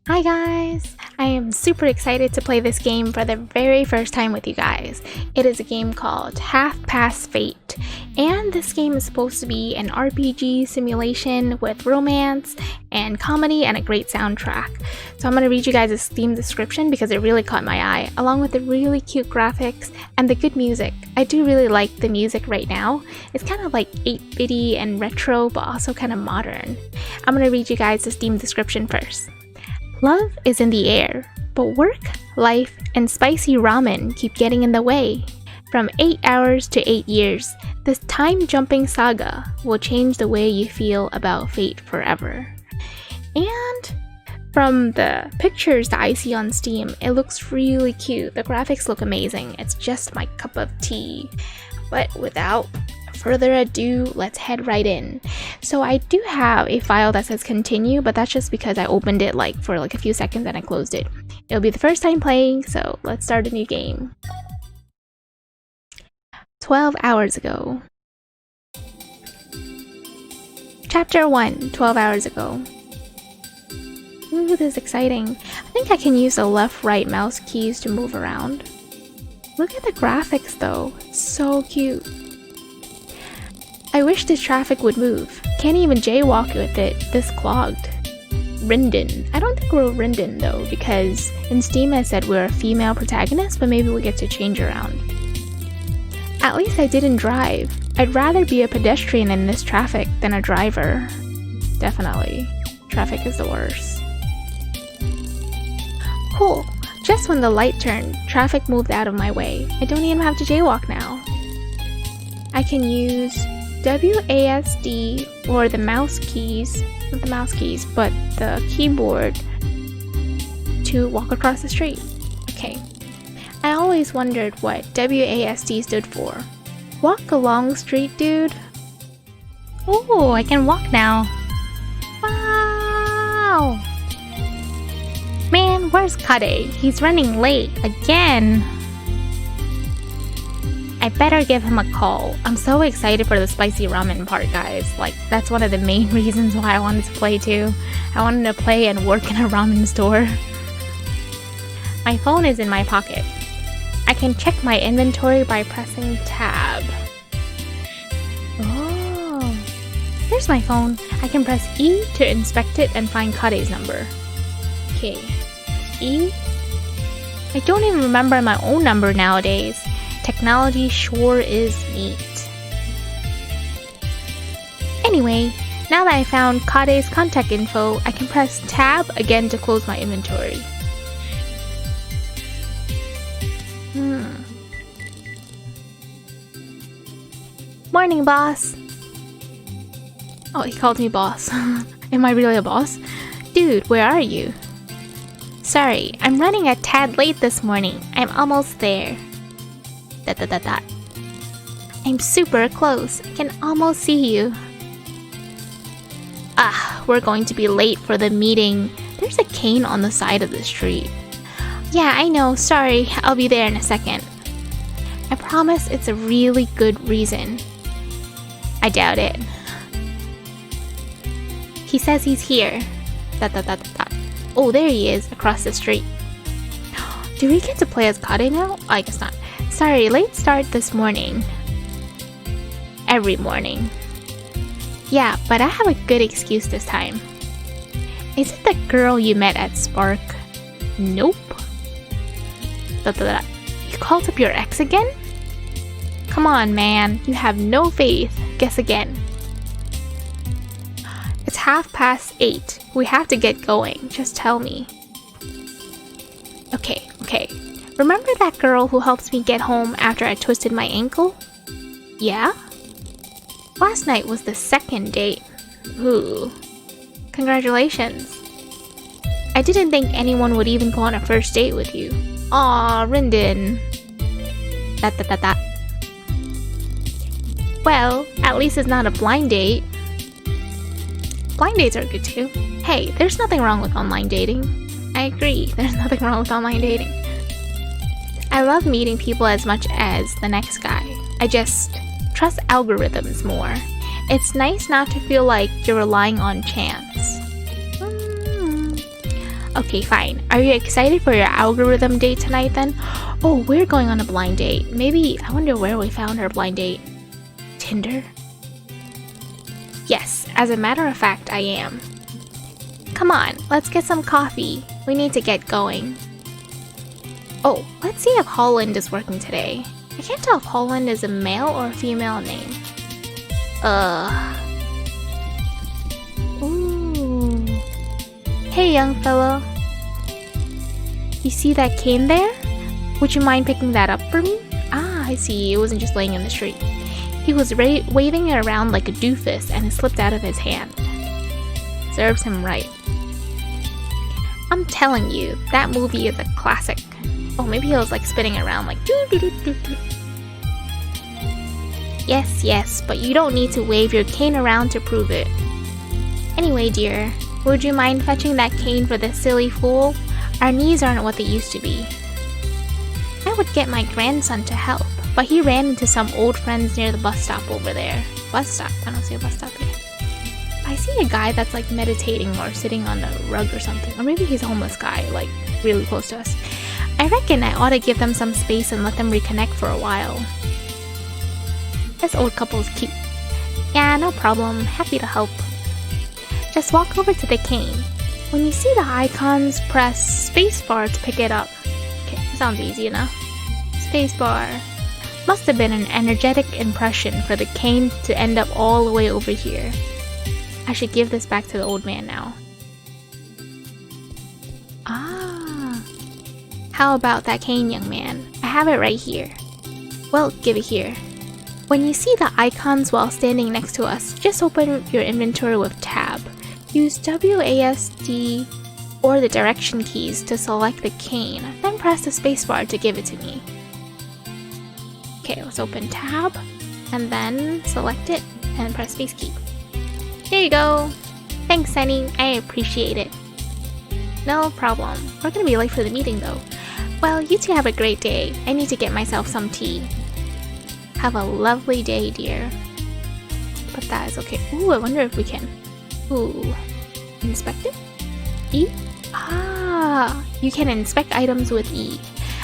Hi guys! I am super excited to play this game for the very first time with you guys. It is a game called Half Past Fate, and this game is supposed to be an RPG simulation with romance and comedy and a great soundtrack. So I'm going to read you guys a Steam description because it really caught my eye, along with the really cute graphics and the good music. I do really like the music right now. It's kind of like 8-bitty and retro, but also kind of modern. I'm going to read you guys the Steam description first. Love is in the air, but work, life, and spicy ramen keep getting in the way. From 8 hours to 8 years, this time-jumping saga will change the way you feel about fate forever. And from the pictures that I see on Steam, it looks really cute. The graphics look amazing. It's just my cup of tea. But without further ado, let's head right in. So I do have a file that says continue, but that's just because I opened it for a few seconds and I closed it. It'll be the first time playing, so let's start a new game. 12 hours ago. Chapter 1, 12 hours ago. Ooh, this is exciting. I think I can use the left-right mouse keys to move around. Look at the graphics though, it's so cute. I wish this traffic would move. Can't even jaywalk with it this clogged. Rinden. I don't think we're Rinden though, because in Steam I said we're a female protagonist, but maybe we get to change around. At least I didn't drive. I'd rather be a pedestrian in this traffic than a driver. Definitely. Traffic is the worst. Cool. Just when the light turned, traffic moved out of my way. I don't even have to jaywalk now. I can use WASD or the mouse keys, not the mouse keys, but the keyboard to walk across the street. Okay. I always wondered what WASD stood for. Walk along street, dude. Oh, I can walk now. Wow! Man, where's Kade? He's running late again. I better give him a call. I'm so excited for the spicy ramen part, guys. That's one of the main reasons why I wanted to play too. I wanted to play and work in a ramen store. My phone is in my pocket. I can check my inventory by pressing tab. Oh, here's my phone. I can press E to inspect it and find Kade's number. Okay, E? I don't even remember my own number nowadays. Technology sure is neat. Anyway, now that I found Kade's contact info, I can press tab again to close my inventory. Morning, boss. Oh, he called me boss. Am I really a boss? Dude, where are you? Sorry, I'm running a tad late this morning. I'm almost there. ... I'm super close. I can almost see you. Ah, we're going to be late for the meeting. There's a cane on the side of the street. Yeah, I know. Sorry. I'll be there in a second. I promise it's a really good reason. I doubt it. He says he's here. ... Oh, there he is, across the street. Do we get to play as Kade now? I guess not. Sorry, late start this morning. Every morning. Yeah, but I have a good excuse this time. Is it the girl you met at Spark? Nope. You called up your ex again? Come on, man. You have no faith. Guess again. It's 8:30. We have to get going. Just tell me. Okay. Remember that girl who helped me get home after I twisted my ankle? Yeah? Last night was the second date. Ooh. Congratulations. I didn't think anyone would even go on a first date with you. Aw, Rinden. ... Well, at least it's not a blind date. Blind dates are good too. Hey, there's nothing wrong with online dating. I agree, there's nothing wrong with online dating. I love meeting people as much as the next guy. I just trust algorithms more. It's nice not to feel like you're relying on chance. Okay, fine. Are you excited for your algorithm date tonight then? Oh, we're going on a blind date. Maybe, I wonder where we found our blind date. Tinder? Yes, as a matter of fact, I am. Come on, let's get some coffee. We need to get going. Oh, let's see if Holland is working today. I can't tell if Holland is a male or a female name. Ooh. Hey, young fellow. You see that cane there? Would you mind picking that up for me? Ah, I see. It wasn't just laying in the street. He was waving it around like a doofus and it slipped out of his hand. Serves him right. I'm telling you, that movie is a classic. Oh, maybe he was like spinning around like doo doo doo doo doo. Yes, but you don't need to wave your cane around to prove it. Anyway, dear, would you mind fetching that cane for this silly fool? Our knees aren't what they used to be. I would get my grandson to help, but he ran into some old friends near the bus stop over there. Bus stop? I don't see a bus stop here. I see a guy that's like meditating or sitting on a rug or something. Or maybe he's a homeless guy, like really close to us. I reckon I ought to give them some space and let them reconnect for a while. This old couple is cute. Yeah, no problem. Happy to help. Just walk over to the cane. When you see the icons, press spacebar to pick it up. Okay, sounds easy enough. Spacebar. Must have been an energetic impression for the cane to end up all the way over here. I should give this back to the old man now. Ah. How about that cane, young man? I have it right here. Well, give it here. When you see the icons while standing next to us, just open your inventory with Tab. Use WASD or the direction keys to select the cane, then press the spacebar to give it to me. Okay, let's open Tab, and then select it, and press space key. There you go! Thanks, Sunny, I appreciate it. No problem. We're gonna be late for the meeting though. Well, you two have a great day. I need to get myself some tea. Have a lovely day, dear. But that is okay. Ooh, I wonder if we can. Ooh. Inspect it? E? Ah, you can inspect items with E.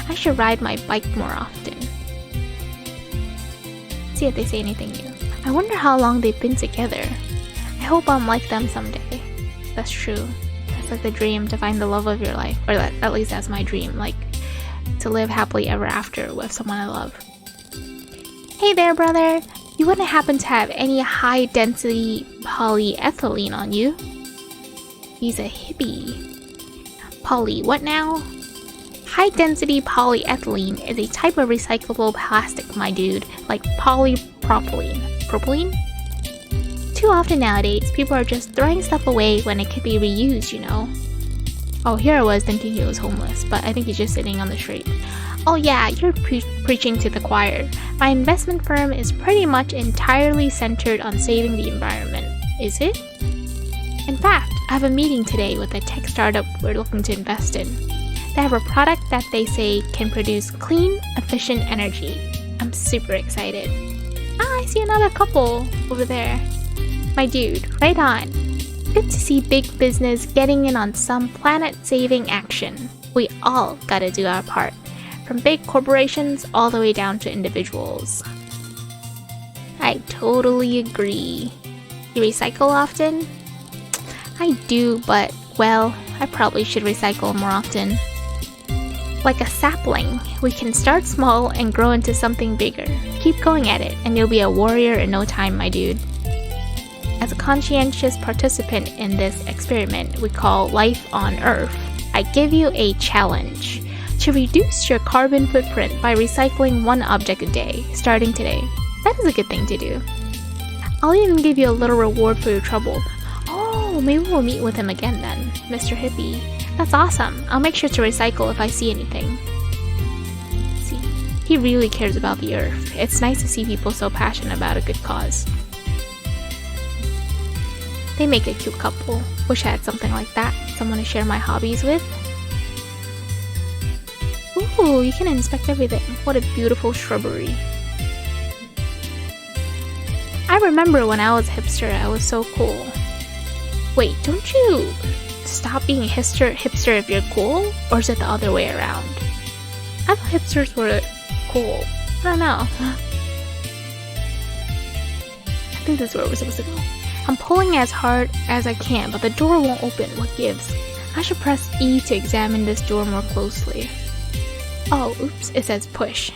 I should ride my bike more often. See if they say anything new. I wonder how long they've been together. I hope I'm like them someday. That's true. That's like the dream, to find the love of your life. Or that, at least that's my dream. Like, to live happily ever after with someone I love. Hey there, brother. You wouldn't happen to have any high-density polyethylene on you? He's a hippie. Poly, what now? High-density polyethylene is a type of recyclable plastic, my dude, like polypropylene. Propylene? Too often nowadays, people are just throwing stuff away when it could be reused, you know? Oh, here I was thinking he was homeless, but I think he's just sitting on the street. Oh yeah, you're preaching to the choir. My investment firm is pretty much entirely centered on saving the environment. Is it? In fact, I have a meeting today with a tech startup we're looking to invest in. They have a product that they say can produce clean, efficient energy. I'm super excited. Ah, I see another couple over there. My dude, right on. Good to see big business getting in on some planet-saving action. We all gotta do our part. From big corporations all the way down to individuals. I totally agree. You recycle often? I do, but, well, I probably should recycle more often. Like a sapling, we can start small and grow into something bigger. Keep going at it, and you'll be a warrior in no time, my dude. As a conscientious participant in this experiment we call Life on Earth, I give you a challenge. To reduce your carbon footprint by recycling one object a day, starting today. That is a good thing to do. I'll even give you a little reward for your trouble. Oh, maybe we'll meet with him again then, Mr. Hippie. That's awesome. I'll make sure to recycle if I see anything. See, he really cares about the earth. It's nice to see people so passionate about a good cause. They make a cute couple. Wish I had something like that. Someone to share my hobbies with. Ooh, you can inspect everything. What a beautiful shrubbery. I remember when I was a hipster, I was so cool. Wait, don't you stop being hipster if you're cool, or is it the other way around? I thought hipsters were cool. I don't know. I think this is where we're supposed to go. I'm pulling as hard as I can, but the door won't open. What gives? I should press E to examine this door more closely. Oh, oops, it says push.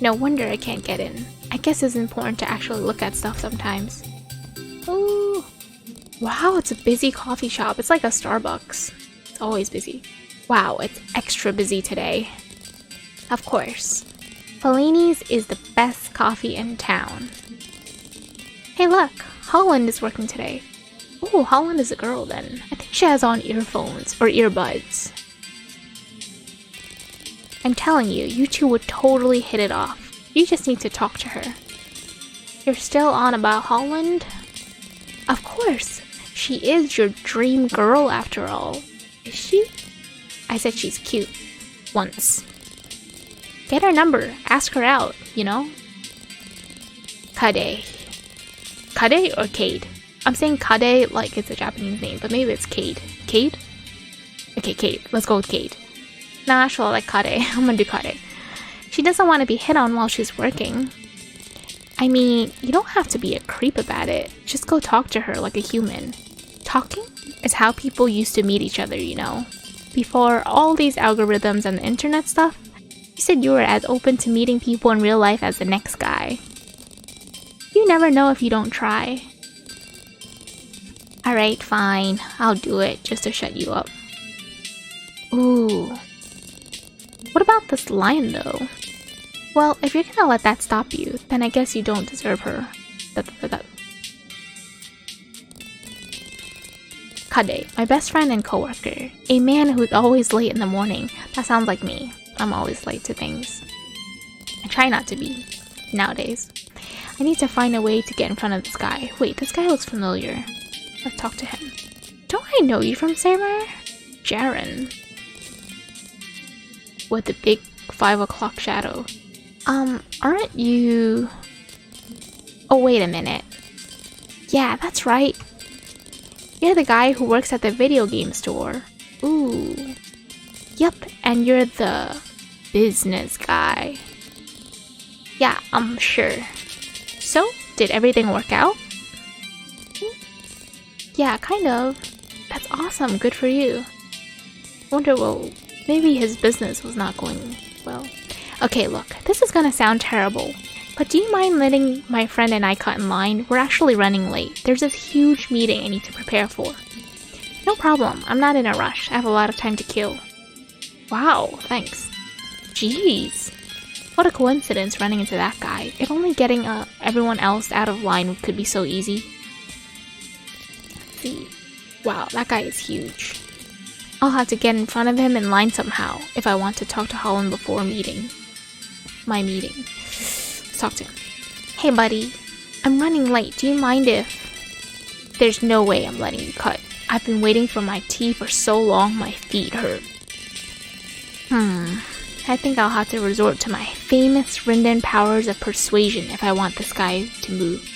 No wonder I can't get in. I guess it's important to actually look at stuff sometimes. Ooh. Wow, it's a busy coffee shop. It's like a Starbucks. It's always busy. Wow, it's extra busy today. Of course. Fellini's is the best coffee in town. Hey look, Holland is working today. Oh, Holland is a girl then. I think she has on earphones or earbuds. I'm telling you, you two would totally hit it off. You just need to talk to her. You're still on about Holland? Of course. She is your dream girl after all. Is she? I said she's cute. Once. Get her number. Ask her out, you know? Kade. Kade or Cade? I'm saying Kade like it's a Japanese name, but maybe it's Cade. Cade? Okay, Cade. Let's go with Cade. Nah, actually I like Kade. I'm gonna do Kade. She doesn't want to be hit on while she's working. I mean, you don't have to be a creep about it. Just go talk to her like a human. Talking is how people used to meet each other, you know? Before all these algorithms and the internet stuff, you said you were as open to meeting people in real life as the next guy. You never know if you don't try. Alright, fine. I'll do it just to shut you up. Ooh. What about this line though? Well, if you're gonna let that stop you, then I guess you don't deserve her. Kade, my best friend and coworker. A man who's always late in the morning. That sounds like me. I'm always late to things. I try not to be, nowadays. I need to find a way to get in front of this guy. Wait, this guy looks familiar. Let's talk to him. Don't I know you from somewhere? Jaren. With the big 5 o'clock shadow. Aren't you... Oh, wait a minute. Yeah, that's right. You're the guy who works at the video game store. Ooh. Yep, and you're the business guy. Yeah, I'm sure. So, did everything work out? Yeah, kind of. That's awesome, good for you. Wonder, well, maybe his business was not going well. Okay, look, this is gonna sound terrible, but do you mind letting my friend and I cut in line? We're actually running late. There's this huge meeting I need to prepare for. No problem, I'm not in a rush. I have a lot of time to kill. Wow, thanks. Jeez. What a coincidence running into that guy. If only getting everyone else out of line could be so easy. Let's see. Wow, that guy is huge. I'll have to get in front of him in line somehow if I want to talk to Holland before my meeting. Let's talk to him. Hey buddy, I'm running late. Do you mind if... There's no way I'm letting you cut. I've been waiting for my tea for so long my feet hurt. I think I'll have to resort to my famous Rindan powers of persuasion if I want this guy to move.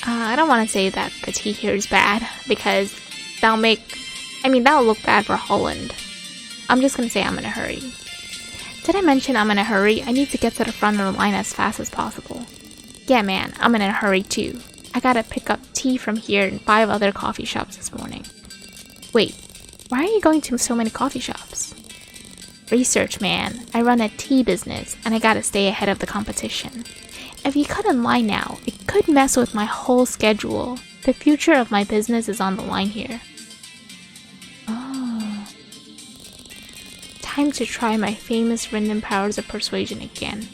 I don't want to say that the tea here is bad, because that'll look bad for Holland. I'm just gonna say I'm in a hurry. Did I mention I'm in a hurry? I need to get to the front of the line as fast as possible. Yeah man, I'm in a hurry too. I gotta pick up tea from here and 5 other coffee shops this morning. Wait, why are you going to so many coffee shops? Research, man. I run a tea business, and I gotta stay ahead of the competition. If you cut in line now, it could mess with my whole schedule. The future of my business is on the line here. Oh. Time to try my famous Rindan powers of persuasion again.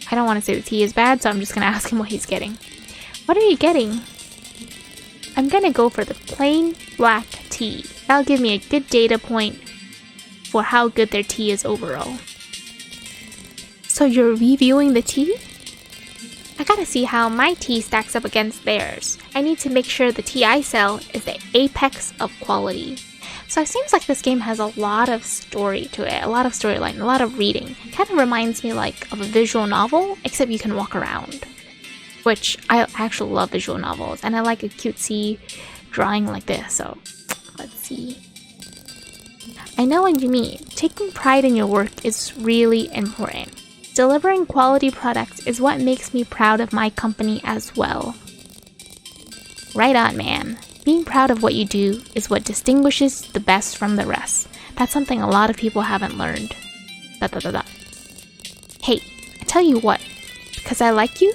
I don't want to say the tea is bad, so I'm just gonna ask him what he's getting. What are you getting? I'm gonna go for the plain black tea. That'll give me a good data point for how good their tea is overall. So you're reviewing the tea? I gotta see how my tea stacks up against theirs. I need to make sure the tea I sell is the apex of quality. So it seems like this game has a lot of story to it, a lot of storyline, a lot of reading. Kind of reminds me like of a visual novel, except you can walk around. which I actually love visual novels, and I like a cutesy drawing like this, so let's see. I know what you mean. Taking pride in your work is really important. Delivering quality products is what makes me proud of my company as well. Right on, man. Being proud of what you do is what distinguishes the best from the rest. That's something a lot of people haven't learned. Hey, I tell you what, because I like you,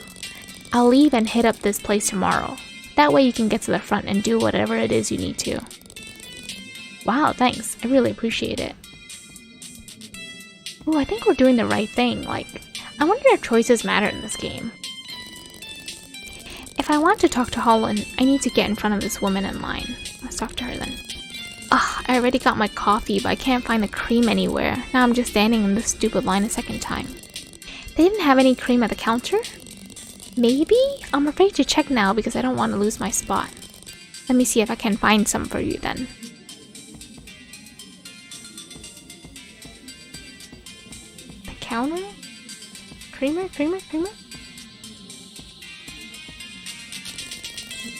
I'll leave and hit up this place tomorrow. That way you can get to the front and do whatever it is you need to. Wow, thanks. I really appreciate it. Ooh, I think we're doing the right thing. Like, I wonder if choices matter in this game. If I want to talk to Holland, I need to get in front of this woman in line. Let's talk to her then. Ugh, I already got my coffee, but I can't find the cream anywhere. Now I'm just standing in this stupid line a second time. They didn't have any cream at the counter? Maybe? I'm afraid to check now because I don't want to lose my spot. Let me see if I can find some for you then. The counter? Creamer?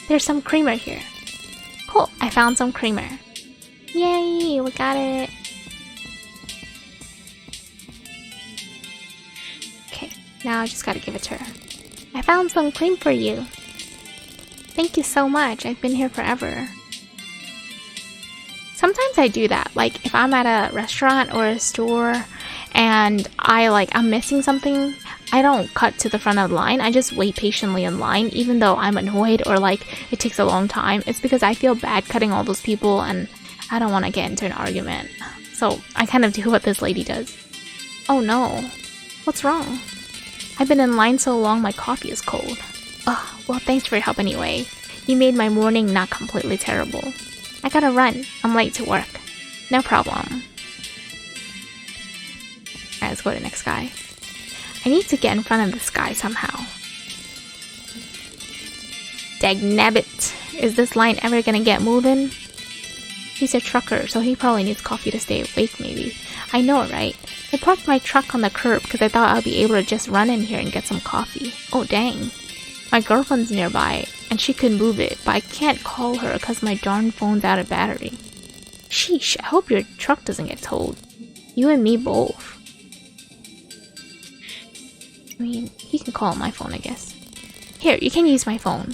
There's some creamer here. Cool, I found some creamer. Yay, we got it. Okay, now I just gotta give it to her. I found some cream for you. Thank you so much, I've been here forever. Sometimes I do that, like if I'm at a restaurant or a store and I'm missing something, I don't cut to the front of the line. I just wait patiently in line, even though I'm annoyed or like it takes a long time. It's because I feel bad cutting all those people and I don't want to get into an argument. So I kind of do what this lady does. Oh no. What's wrong? I've been in line so long my coffee is cold. Ugh, well thanks for your help anyway. You made my morning not completely terrible. I gotta run. I'm late to work. No problem. Alright, let's go to the next guy. I need to get in front of this guy somehow. Dagnabbit. Is this line ever gonna get moving? He's a trucker, so he probably needs coffee to stay awake maybe. I know, right? I parked my truck on the curb because I thought I'd be able to just run in here and get some coffee. Oh dang. My girlfriend's nearby, and she could move it, but I can't call her because my darn phone's out of battery. Sheesh, I hope your truck doesn't get towed. You and me both. I mean, he can call on my phone, I guess. Here, you can use my phone.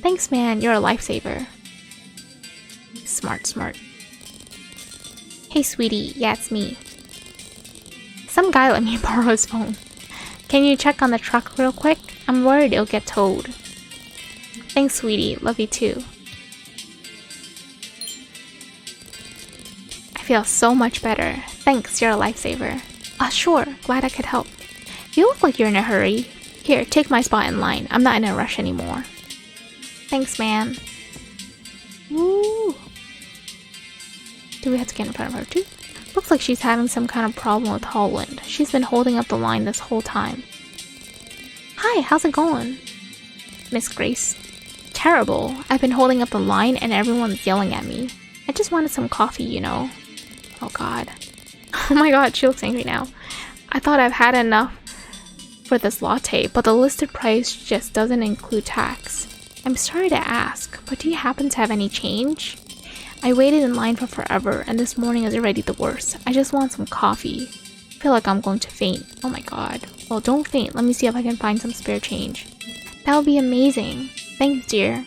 Thanks, man. You're a lifesaver. Smart. Hey, sweetie. Yeah, it's me. Some guy let me borrow his phone. Can you check on the truck real quick? I'm worried it'll get towed. Thanks, sweetie. Love you too. I feel so much better. Thanks, you're a lifesaver. Sure. Glad I could help. You look like you're in a hurry. Here, take my spot in line. I'm not in a rush anymore. Thanks, man. Woo! Do we have to get in front of her too? Looks like she's having some kind of problem with Holland. She's been holding up the line this whole time. Hi, how's it going? Miss Grace. Terrible. I've been holding up the line and everyone's yelling at me. I just wanted some coffee, you know. Oh god. Oh my god, she looks angry now. I thought I've had enough for this latte, but the listed price just doesn't include tax. I'm sorry to ask, but do you happen to have any change? I waited in line for forever, and this morning is already the worst. I just want some coffee. I feel like I'm going to faint. Oh my god. Well, don't faint. Let me see if I can find some spare change. That would be amazing. Thanks, dear.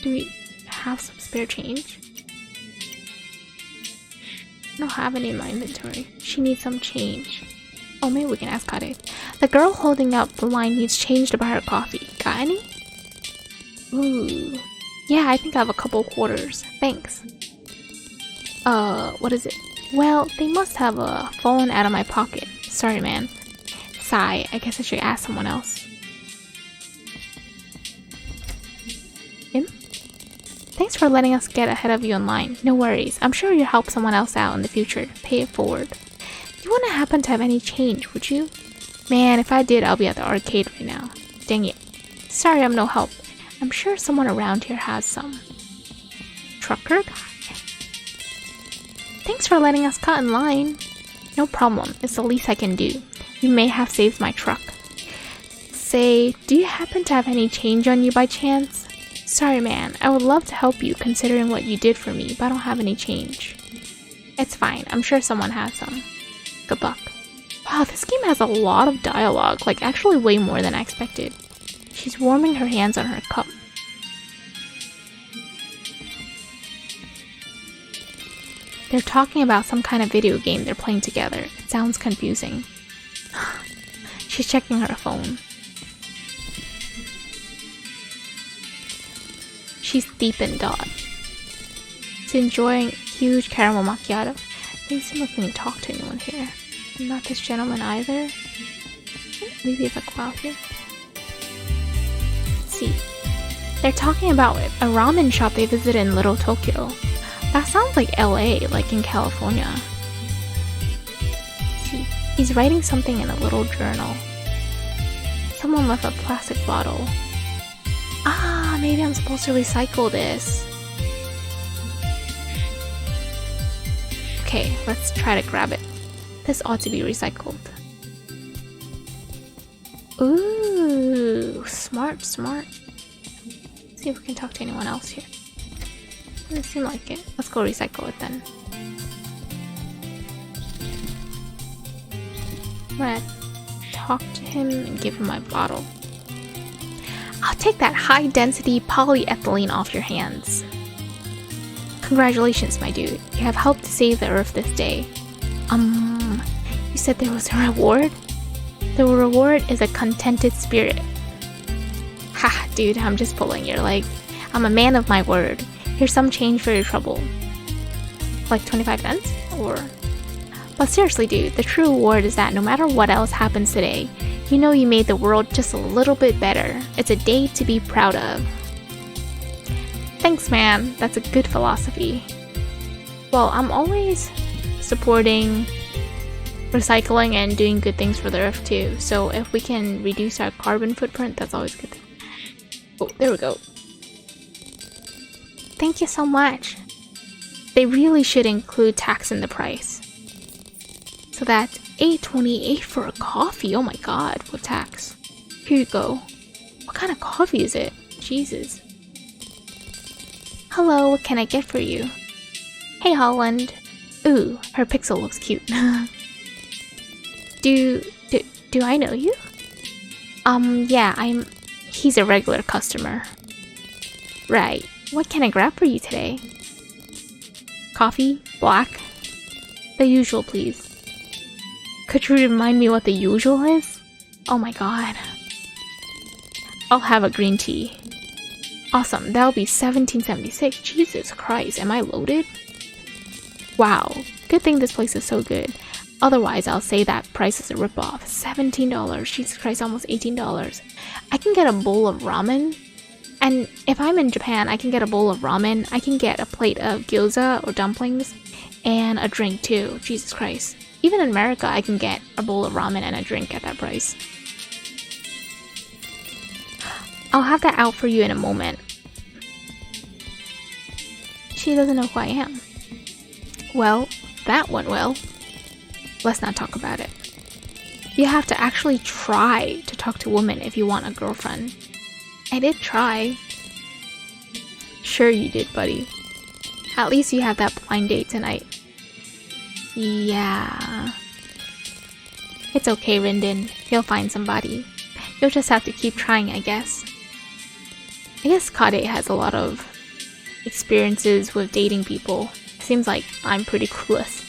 Do we have some spare change? I don't have any in my inventory. She needs some change. Oh, maybe we can ask Kade. The girl holding up the line needs change to buy her coffee. Got any? Ooh. Yeah, I think I have a couple quarters. Thanks. What is it? Well, they must have fallen out of my pocket. Sorry, man. Sigh, I guess I should ask someone else. Him? Thanks for letting us get ahead of you in line. No worries. I'm sure you'll help someone else out in the future. Pay it forward. You wouldn't happen to have any change, would you? Man, if I did, I'll be at the arcade right now. Dang it. Sorry I'm no help. I'm sure someone around here has some. Trucker guy? Thanks for letting us cut in line. No problem. It's the least I can do. You may have saved my truck. Say, do you happen to have any change on you by chance? Sorry, man. I would love to help you considering what you did for me, but I don't have any change. It's fine. I'm sure someone has some. Good luck. Wow, this game has a lot of dialogue, like actually way more than I expected. She's warming her hands on her cup. They're talking about some kind of video game they're playing together. It sounds confusing. She's checking her phone. She's deep in thought. She's enjoying huge caramel macchiato. Doesn't seem like we can talk to anyone here. Not this gentleman either. Maybe if I go out here. Let's see. They're talking about a ramen shop they visited in Little Tokyo. That sounds like LA, like in California. See, he's writing something in a little journal. Someone left a plastic bottle. Ah, maybe I'm supposed to recycle this. Okay, let's try to grab it. This ought to be recycled. Ooh, smart, smart. Let's see if we can talk to anyone else here. Doesn't seem like it. Let's go recycle it then. I'm gonna talk to him and give him my bottle. I'll take that high density polyethylene off your hands. Congratulations, my dude. You have helped to save the Earth this day. You said there was a reward? The reward is a contented spirit. Ha, dude, I'm just pulling your leg. I'm a man of my word. Here's some change for your trouble. Like 25 cents? Or... But seriously, dude, the true reward is that no matter what else happens today, you know you made the world just a little bit better. It's a day to be proud of. Thanks, man. That's a good philosophy. Well, I'm always supporting recycling and doing good things for the earth too. So if we can reduce our carbon footprint, that's always good. Oh, there we go. Thank you so much. They really should include tax in the price. So that's $8.28 for a coffee. Oh my god, what tax? Here you go. What kind of coffee is it? Jesus. Hello, what can I get for you? Hey, Holland. Ooh, her pixel looks cute. Do I know you? Yeah, he's a regular customer. Right. What can I grab for you today? Coffee? Black? The usual, please. Could you remind me what the usual is? Oh my god. I'll have a green tea. Awesome, that'll be $17.76. Jesus Christ, am I loaded? Wow, good thing this place is so good. Otherwise, I'll say that price is a ripoff. $17. Jesus Christ, almost $18. I can get a bowl of ramen. And if I'm in Japan, I can get a bowl of ramen. I can get a plate of gyoza or dumplings and a drink too. Jesus Christ. Even in America, I can get a bowl of ramen and a drink at that price. I'll have that out for you in a moment. She doesn't know who I am. Well, that went well. Let's not talk about it. You have to actually try to talk to women if you want a girlfriend. I did try. Sure you did, buddy. At least you have that blind date tonight. Yeah. It's okay, Rinden. You'll find somebody. You'll just have to keep trying, I guess. I guess Kade has a lot of experiences with dating people. Seems like I'm pretty clueless.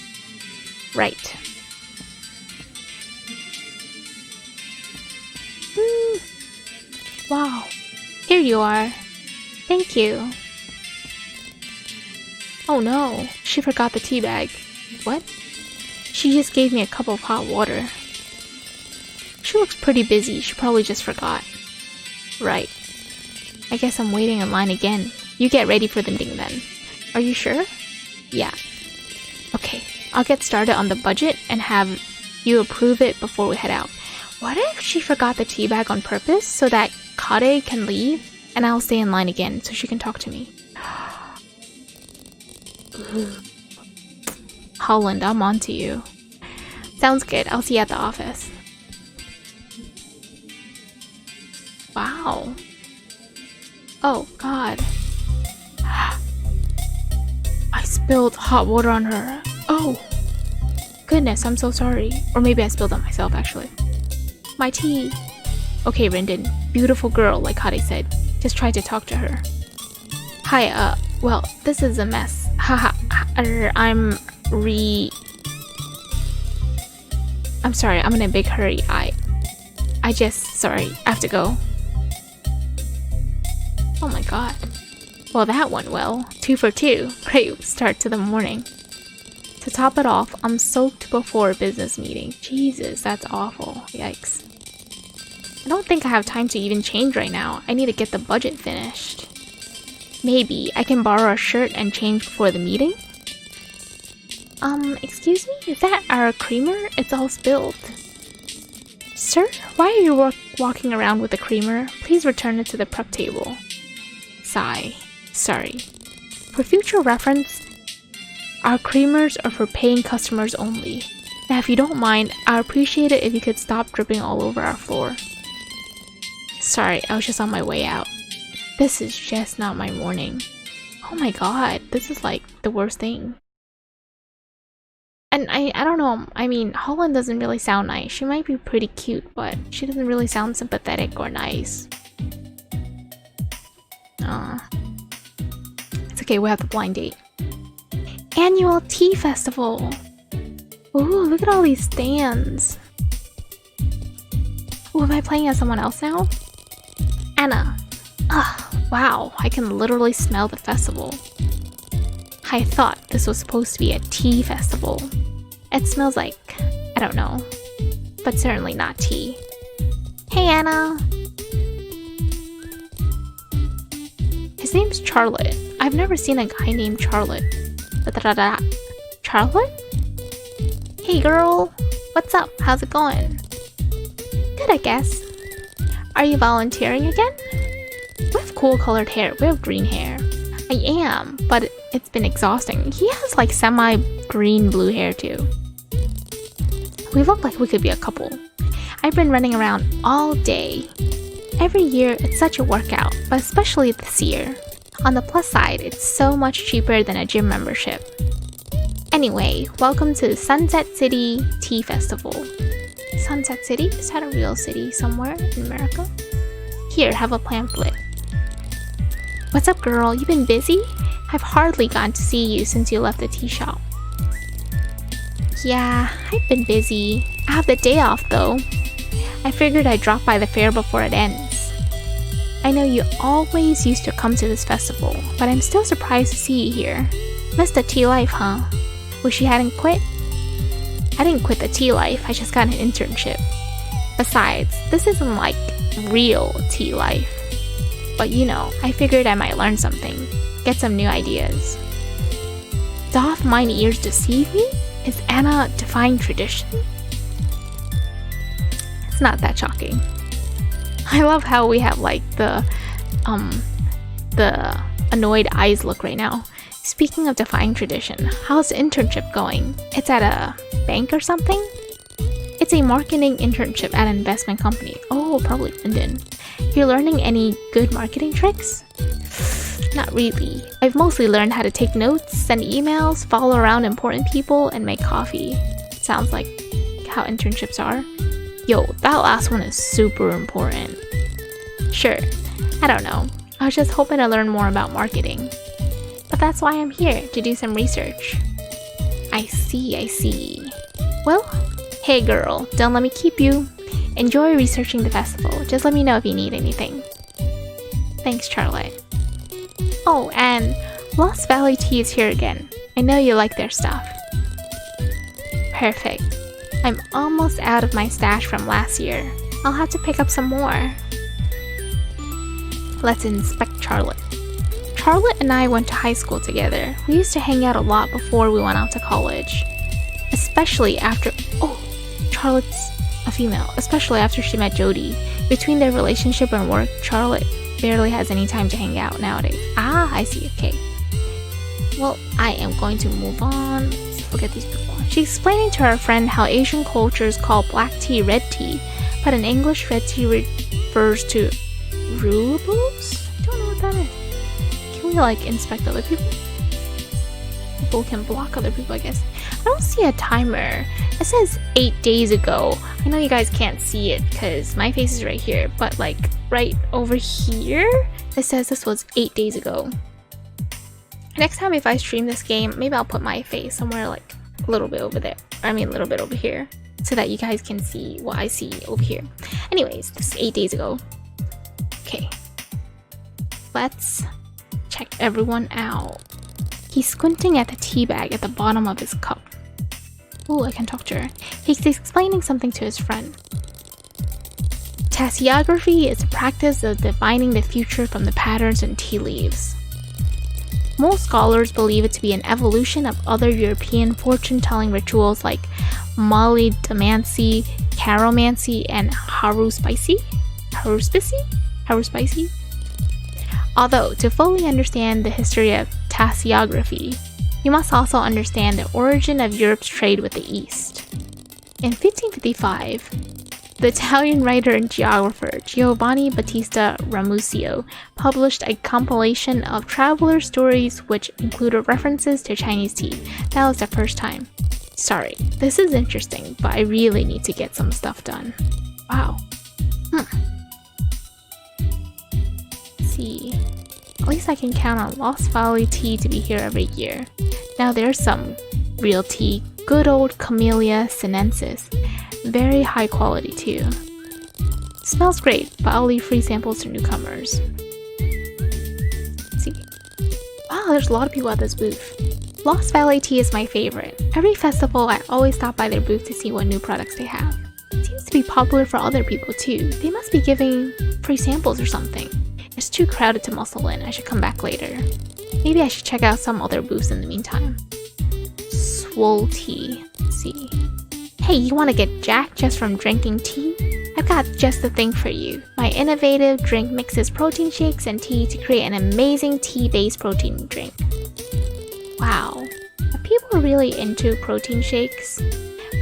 Right. Wow. Here you are. Thank you. Oh no, she forgot the tea bag. What? She just gave me a cup of hot water. She looks pretty busy, she probably just forgot. Right. I guess I'm waiting in line again. You get ready for the meeting then. Are you sure? Yeah. Okay, I'll get started on the budget and have you approve it before we head out. What if she forgot the tea bag on purpose so that Kade can leave and I'll stay in line again so she can talk to me? Holland, I'm on to you. Sounds good. I'll see you at the office. Ow. Oh, God. I spilled hot water on her. Oh. Goodness, I'm so sorry. Or maybe I spilled on myself, actually. My tea. Okay, Rendon. Beautiful girl, like Hadi said. Just try to talk to her. Hi, well, this is a mess. Haha, I'm sorry, I'm in a big hurry. Sorry, I have to go. Oh my god. Well, that went well. 2 for 2. Great start to the morning. To top it off, I'm soaked before a business meeting. Jesus, that's awful. Yikes. I don't think I have time to even change right now. I need to get the budget finished. Maybe I can borrow a shirt and change before the meeting? Excuse me? Is that our creamer? It's all spilled. Sir, why are you walking around with the creamer? Please return it to the prep table. Sigh. Sorry. For future reference, our creamers are for paying customers only. Now, if you don't mind, I'd appreciate it if you could stop dripping all over our floor. Sorry, I was just on my way out. This is just not my morning. Oh my god, this is like the worst thing. And I don't know, I mean, Holland doesn't really sound nice. She might be pretty cute, but she doesn't really sound sympathetic or nice. It's okay, we have the blind date. Annual tea festival! Ooh, look at all these stands. Ooh, am I playing as someone else now? Anna. Wow, I can literally smell the festival. I thought this was supposed to be a tea festival. It smells like, I don't know, but certainly not tea. Hey Anna! His name's Charlotte. I've never seen a guy named Charlotte. Charlotte? Hey girl! What's up? How's it going? Good, I guess. Are you volunteering again? We have cool colored hair. We have green hair. I am, but it's been exhausting. He has like semi-green blue hair too. We look like we could be a couple. I've been running around all day. Every year it's such a workout, but especially this year. On the plus side, it's so much cheaper than a gym membership. Anyway, welcome to Sunset City Tea Festival. Sunset City? Is that a real city somewhere in America? Here, have a pamphlet. What's up, girl? You been busy? I've hardly gotten to see you since you left the tea shop. Yeah, I've been busy. I have the day off though. I figured I'd drop by the fair before it ends. I know you always used to come to this festival, but I'm still surprised to see you here. Missed the tea life, huh? Wish you hadn't quit? I didn't quit the tea life, I just got an internship. Besides, this isn't like real tea life. But you know, I figured I might learn something, get some new ideas. Doth mine ears deceive me? Is Anna defying tradition? It's not that shocking. I love how we have like the annoyed eyes look right now. Speaking of defying tradition, how's the internship going? It's at a bank or something? It's a marketing internship at an investment company. Oh, probably London. You're learning any good marketing tricks? Not really. I've mostly learned how to take notes, send emails, follow around important people, and make coffee. Sounds like how internships are. Yo, that last one is super important. Sure, I don't know. I was just hoping to learn more about marketing. But that's why I'm here, to do some research. I see. Well, hey girl, don't let me keep you. Enjoy researching the festival. Just let me know if you need anything. Thanks, Charlotte. Oh, and Lost Valley Tea is here again. I know you like their stuff. Perfect. I'm almost out of my stash from last year. I'll have to pick up some more. Let's inspect Charlotte. Charlotte and I went to high school together. We used to hang out a lot before we went out to college. Especially after... Oh, Charlotte's a female. Especially after she met Jody. Between their relationship and work, Charlotte barely has any time to hang out nowadays. Ah, I see, okay. Well, I am going to move on. Let's look at these people. She's explaining to her friend how Asian cultures call black tea red tea, but in English red tea refers to rules? I don't know what that is. Can we like inspect other people? People can block other people, I guess. I don't see a timer. It says 8 days ago. I know you guys can't see it because my face is right here, but like right over here, it says this was 8 days ago. Next time if I stream this game, maybe I'll put my face somewhere like a little bit over there. I mean a little bit over here, so that you guys can see what I see over here. Anyways, this is 8 days ago. Okay. Let's check everyone out. He's squinting at the tea bag at the bottom of his cup. Oh, I can talk to her. He's explaining something to his friend. Tasseography is the practice of divining the future from the patterns in tea leaves. Most scholars believe it to be an evolution of other European fortune-telling rituals like Mollidamancy, Caromancy, and Haruspicy. Although, to fully understand the history of tasseography, you must also understand the origin of Europe's trade with the East. In 1555, the Italian writer and geographer Giovanni Battista Ramusio published a compilation of traveler stories which included references to Chinese tea. That was the first time. Sorry, this is interesting, but I really need to get some stuff done. Wow. Let's see. At least I can count on Lost Valley tea to be here every year. Now there's some real tea, good old Camellia sinensis. Very high quality too. Smells great, but I'll leave free samples to newcomers. Let's see. Wow, there's a lot of people at this booth. Lost Valley tea is my favorite. Every festival I always stop by their booth to see what new products they have. It seems to be popular for other people too. They must be giving free samples or something. It's too crowded to muscle in. I should come back later. Maybe I should check out some other booths in the meantime. Swole tea. Let's see. Hey, you want to get jacked just from drinking tea? I've got just the thing for you. My innovative drink mixes protein shakes and tea to create an amazing tea-based protein drink. Wow. Are people really into protein shakes?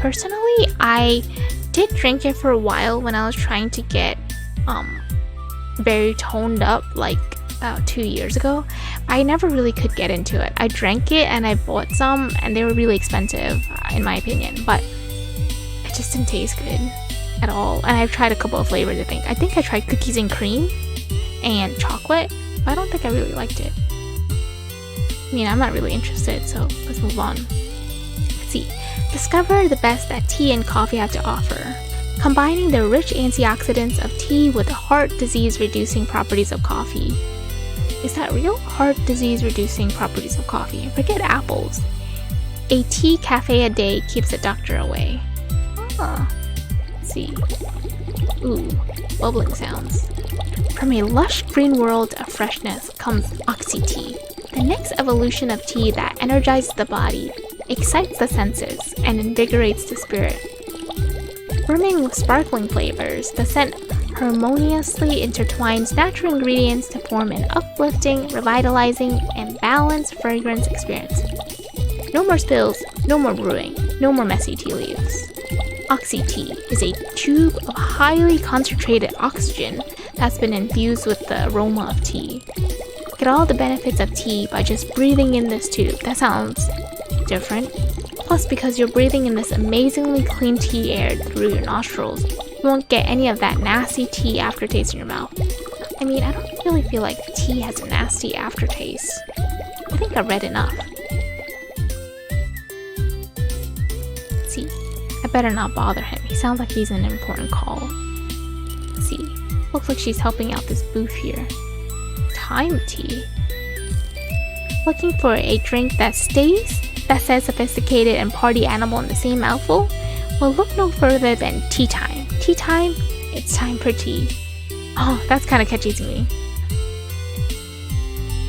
Personally, I did drink it for a while when I was trying to get very toned up like about 2 years ago. I never really could get into it. I drank it and I bought some and they were really expensive in my opinion, but it just didn't taste good at all. And I've tried a couple of flavors. I think I tried cookies and cream and chocolate, but I don't think I really liked it. I mean, I'm not really interested, so let's move on. Let's see. Discover the best that tea and coffee have to offer, combining the rich antioxidants of tea with the heart disease reducing properties of coffee. Is that real? Heart disease reducing properties of coffee. Forget apples. A tea cafe a day keeps the doctor away. Let's see. Ooh, bubbling sounds. From a lush green world of freshness comes Oxy tea, the next evolution of tea that energizes the body, excites the senses, and invigorates the spirit. Brimming with sparkling flavors, the scent harmoniously intertwines natural ingredients to form an uplifting, revitalizing, and balanced fragrance experience. No more spills, no more brewing, no more messy tea leaves. Oxy tea is a tube of highly concentrated oxygen that's been infused with the aroma of tea. Get all the benefits of tea by just breathing in this tube. That sounds different. Plus, because you're breathing in this amazingly clean tea air through your nostrils, you won't get any of that nasty tea aftertaste in your mouth. I mean, I don't really feel like tea has a nasty aftertaste. I think I read enough. Let's see. I better not bother him. He sounds like he's an important call. Let's see. Looks like she's helping out this booth here. Time tea. Looking for a drink that says sophisticated and party animal in the same mouthful? Well, look no further than tea time. Tea time? It's time for tea. Oh, that's kind of catchy to me.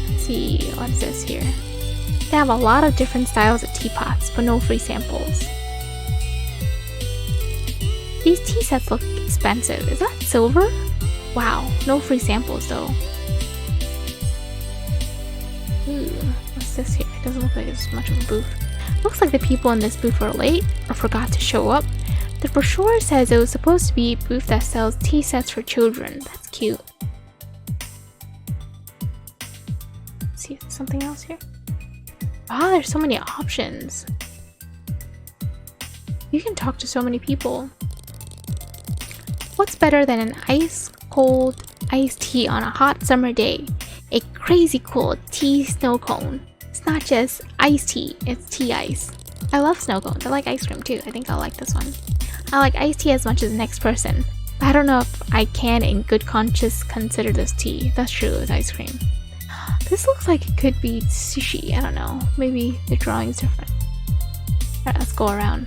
Let's see, what's this here? They have a lot of different styles of teapots, but no free samples. These tea sets look expensive. Is that silver? Wow, no free samples though. Ooh, what's this here? It doesn't look like it's much of a booth. Looks like the people in this booth were late or forgot to show up. The brochure says it was supposed to be a booth that sells tea sets for children. That's cute. see if there's something else here. Wow, there's so many options. You can talk to so many people. What's better than an ice cold iced tea on a hot summer day? A crazy cool tea snow cone. It's not just iced tea, it's tea ice. I love snow cones. I like ice cream too. I think I'll like this one. I like iced tea as much as the next person. But I don't know if I can in good conscience consider this tea. That's true, it's ice cream. This looks like it could be sushi. I don't know. Maybe the drawing's different. Alright, let's go around.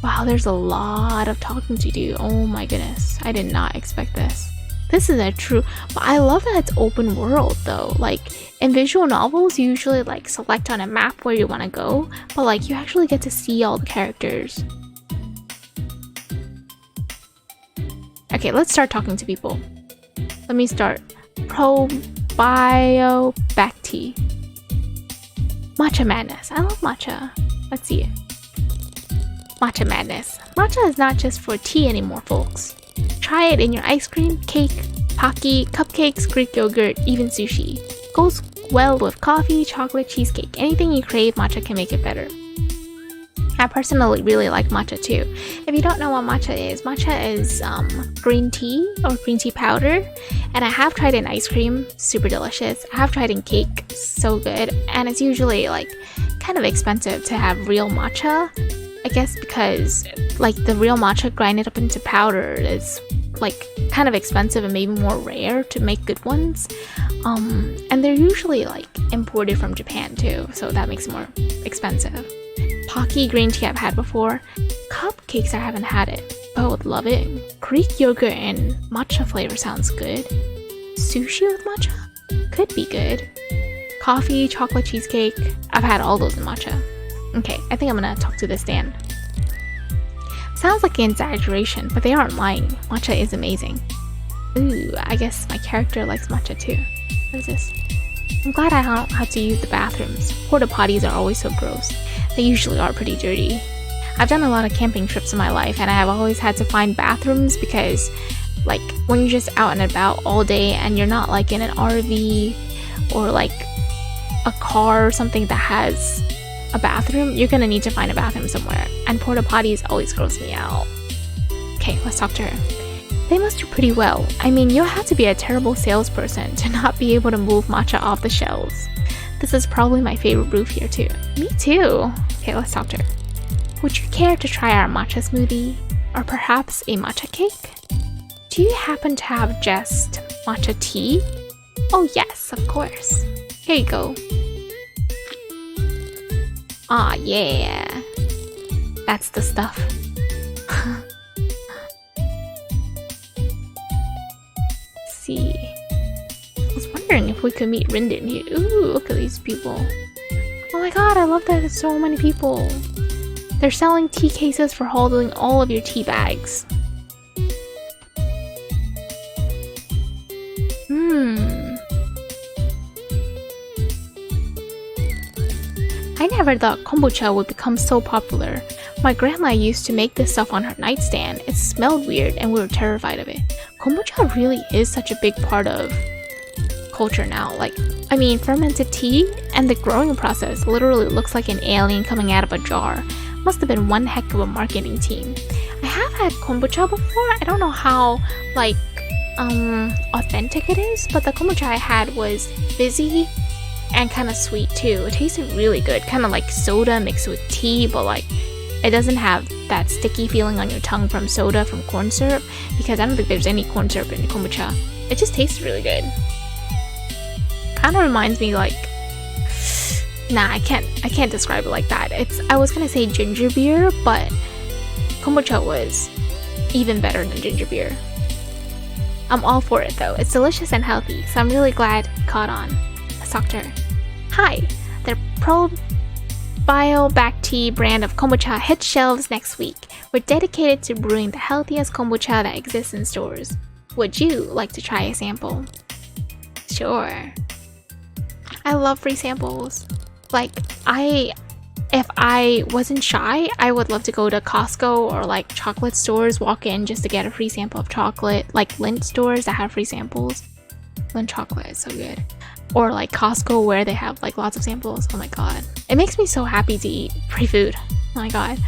Wow, there's a lot of talking to do. Oh my goodness. I did not expect this. This is a true... But I love that it's open world though. Like, in visual novels, you usually like select on a map where you want to go. But like, you actually get to see all the characters. Okay, let's start talking to people. Let me start. Probiobac tea. Matcha madness. I love matcha. Let's see it. Matcha madness. Matcha is not just for tea anymore, folks. Try it in your ice cream, cake, pocky, cupcakes, Greek yogurt, even sushi. Goes well with coffee, chocolate, cheesecake. Anything you crave, matcha can make it better. I personally really like matcha too. If you don't know what matcha is green tea or green tea powder. And I have tried it in ice cream, super delicious. I have tried it in cake, so good. And it's usually like kind of expensive to have real matcha. I guess because like the real matcha grinded up into powder is like kind of expensive and maybe more rare to make good ones. And they're usually like imported from Japan too, so that makes it more expensive. Pocky green tea I've had before. Cupcakes I haven't had it, but I would love it. Greek yogurt and matcha flavor sounds good. Sushi with matcha? Could be good. Coffee, chocolate cheesecake. I've had all those in matcha. Okay, I think I'm gonna talk to this stand. Sounds like an exaggeration, but they aren't lying. Matcha is amazing. Ooh, I guess my character likes matcha too. What is this? I'm glad I don't have to use the bathrooms. Porta potties are always so gross. They usually are pretty dirty. I've done a lot of camping trips in my life and I have always had to find bathrooms because like when you're just out and about all day and you're not like in an RV or like a car or something that has a bathroom, you're gonna need to find a bathroom somewhere, and porta potties always gross me out. Okay, let's talk to her. They must do pretty well. I mean, you'll have to be a terrible salesperson to not be able to move matcha off the shelves. This is probably my favorite brew here too. Me too. Okay, let's talk to her. Would you care to try our matcha smoothie? Or perhaps a matcha cake? Do you happen to have just matcha tea? Oh yes, of course. Here you go. Aw, yeah. That's the stuff. Let's see. I was wondering if we could meet Rinden here. Ooh, look at these people. Oh my god, I love that there's so many people. They're selling tea cases for holding all of your tea bags. I never thought kombucha would become so popular. My grandma used to make this stuff on her nightstand. It smelled weird and we were terrified of it. Kombucha really is such a big part of culture now. Like, I mean, fermented tea and the growing process literally looks like an alien coming out of a jar. Must have been one heck of a marketing team. I have had kombucha before. I don't know how like authentic it is, but the kombucha I had was fizzy and kind of sweet too. It tasted really good, kind of like soda mixed with tea, but like it doesn't have that sticky feeling on your tongue from soda from corn syrup, because I don't think there's any corn syrup in kombucha. It just tastes really good. Kind of reminds me like, nah, I can't describe it like that. I was gonna say ginger beer, but kombucha was even better than ginger beer. I'm all for it though. It's delicious and healthy, so I'm really glad it caught on. Let's talk to her. Hi, their Probiobac tea brand of kombucha hits shelves next week. We're dedicated to brewing the healthiest kombucha that exists in stores. Would you like to try a sample? Sure. I love free samples. Like, if I wasn't shy, I would love to go to Costco or like chocolate stores, walk in just to get a free sample of chocolate, like Lindt stores that have free samples. Milk chocolate is so good. Or like Costco where they have like lots of samples. Oh my god. It makes me so happy to eat free food. Oh my god.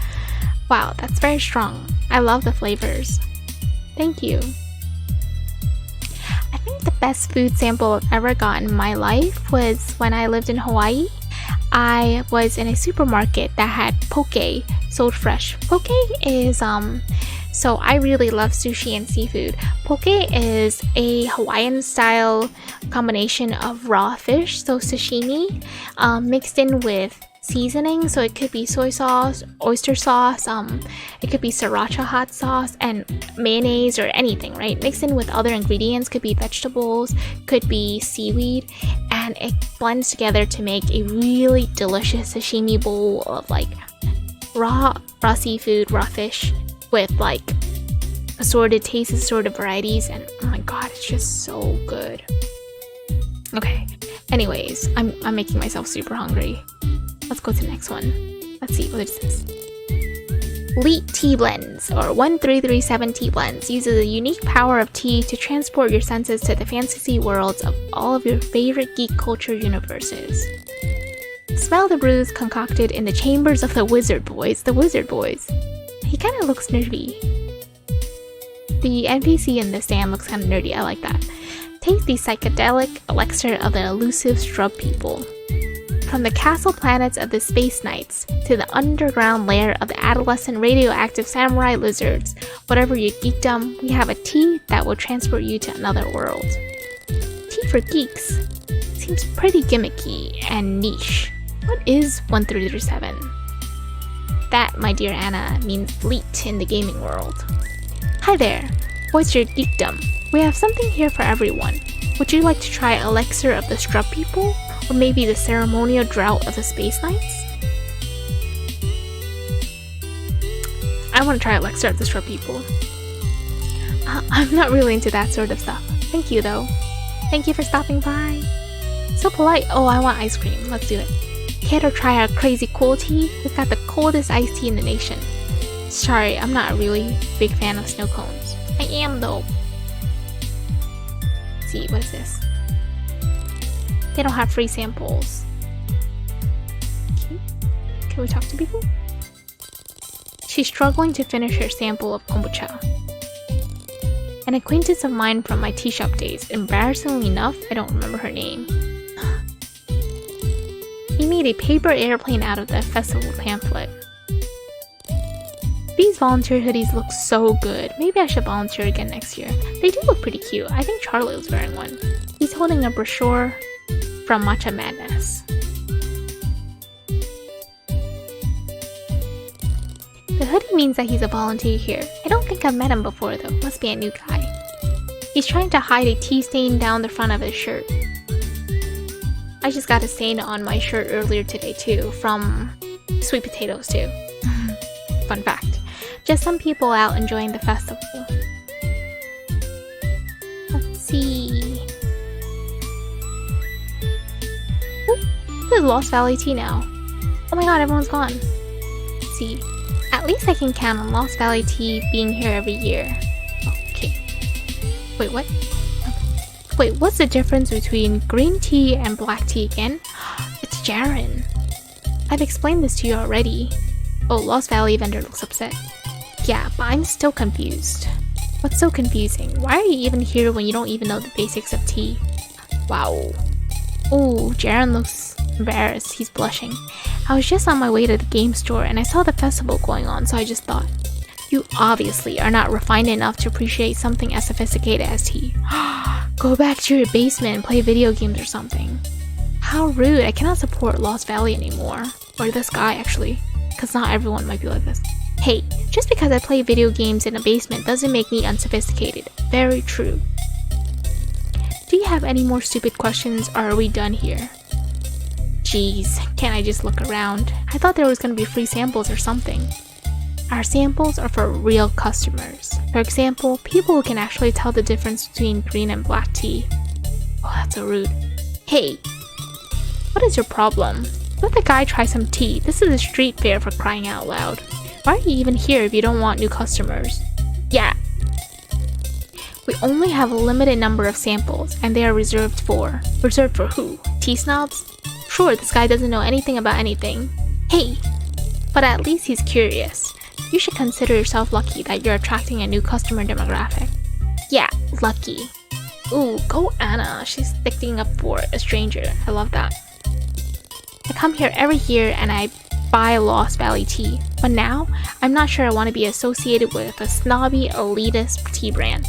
Wow, that's very strong. I love the flavors. Thank you. I think the best food sample I've ever gotten in my life was when I lived in Hawaii. I was in a supermarket that had poke sold fresh. Poke is so I really love sushi and seafood. Poke is a Hawaiian style combination of raw fish, so sashimi, mixed in with seasoning. So it could be soy sauce, oyster sauce, it could be sriracha hot sauce, and mayonnaise or anything, right? Mixed in with other ingredients, could be vegetables, could be seaweed, and it blends together to make a really delicious sashimi bowl of like raw seafood, raw fish, with like assorted tastes, assorted varieties, and oh my god, it's just so good. Okay, anyways, I'm making myself super hungry. Let's go to the next one. Let's see, what is this? Leet Tea Blends, or 1337 Tea Blends, uses the unique power of tea to transport your senses to the fantasy worlds of all of your favorite geek culture universes. Smell the brews concocted in the chambers of the Wizard Boys. The Wizard Boys. He kind of looks nerdy. The NPC in the stand looks kind of nerdy. I like that. Taste the psychedelic elixir of the elusive Strub people. From the castle planets of the Space Knights to the underground lair of the adolescent radioactive samurai lizards, whatever your geekdom, we have a tea that will transport you to another world. Tea for geeks seems pretty gimmicky and niche. What is 1337? That, my dear Anna, means leet in the gaming world. Hi there, what's your geekdom? We have something here for everyone. Would you like to try Elixir of the Strub People? Or maybe the Ceremonial Drought of the Space Knights? I want to try Elixir of the Strub People. I'm not really into that sort of stuff. Thank you though. Thank you for stopping by. So polite. Oh, I want ice cream. Let's do it. Care to try our crazy cool tea? We've got the coldest iced tea in the nation. Sorry, I'm not a really big fan of snow cones. I am though. Let's see, what is this? They don't have free samples. Okay. Can we talk to people? She's struggling to finish her sample of kombucha. An acquaintance of mine from my tea shop days. Embarrassingly enough, I don't remember her name. He made a paper airplane out of the festival pamphlet. These volunteer hoodies look so good. Maybe I should volunteer again next year. They do look pretty cute. I think Charlie was wearing one. He's holding a brochure from Matcha Madness. The hoodie means that he's a volunteer here. I don't think I've met him before though. Must be a new guy. He's trying to hide a tea stain down the front of his shirt. I just got a stain on my shirt earlier today too, from sweet potatoes too. Fun fact. Just some people out enjoying the festival. Let's see. Ooh, this is Lost Valley Tea now. Oh my god, everyone's gone. Let's see. At least I can count on Lost Valley Tea being here every year. Okay. Wait, what? Wait, what's the difference between green tea and black tea again? It's Jaren. I've explained this to you already. Oh, Lost Valley vendor looks upset. Yeah, but I'm still confused. What's so confusing? Why are you even here when you don't even know the basics of tea? Wow. Oh, Jaren looks embarrassed. He's blushing. I was just on my way to the game store and I saw the festival going on, so I just thought, you obviously are not refined enough to appreciate something as sophisticated as tea. Go back to your basement and play video games or something. How rude. I cannot support Lost Valley anymore. Or this guy, actually. Because not everyone might be like this. Hey, just because I play video games in a basement doesn't make me unsophisticated. Very true. Do you have any more stupid questions, or are we done here? Jeez, can't I just look around? I thought there was gonna be free samples or something. Our samples are for real customers. For example, people who can actually tell the difference between green and black tea. Oh, that's so rude. Hey, what is your problem? Let the guy try some tea. This is a street fair, for crying out loud. Why are you even here if you don't want new customers? Yeah. We only have a limited number of samples, and they are reserved for... Reserved for who? Tea snobs? Sure, this guy doesn't know anything about anything. Hey! But at least he's curious. You should consider yourself lucky that you're attracting a new customer demographic. Yeah, lucky. Ooh, go Anna. She's sticking up for a stranger. I love that. I come here every year and I buy Lost Valley tea. But now, I'm not sure I want to be associated with a snobby, elitist tea brand.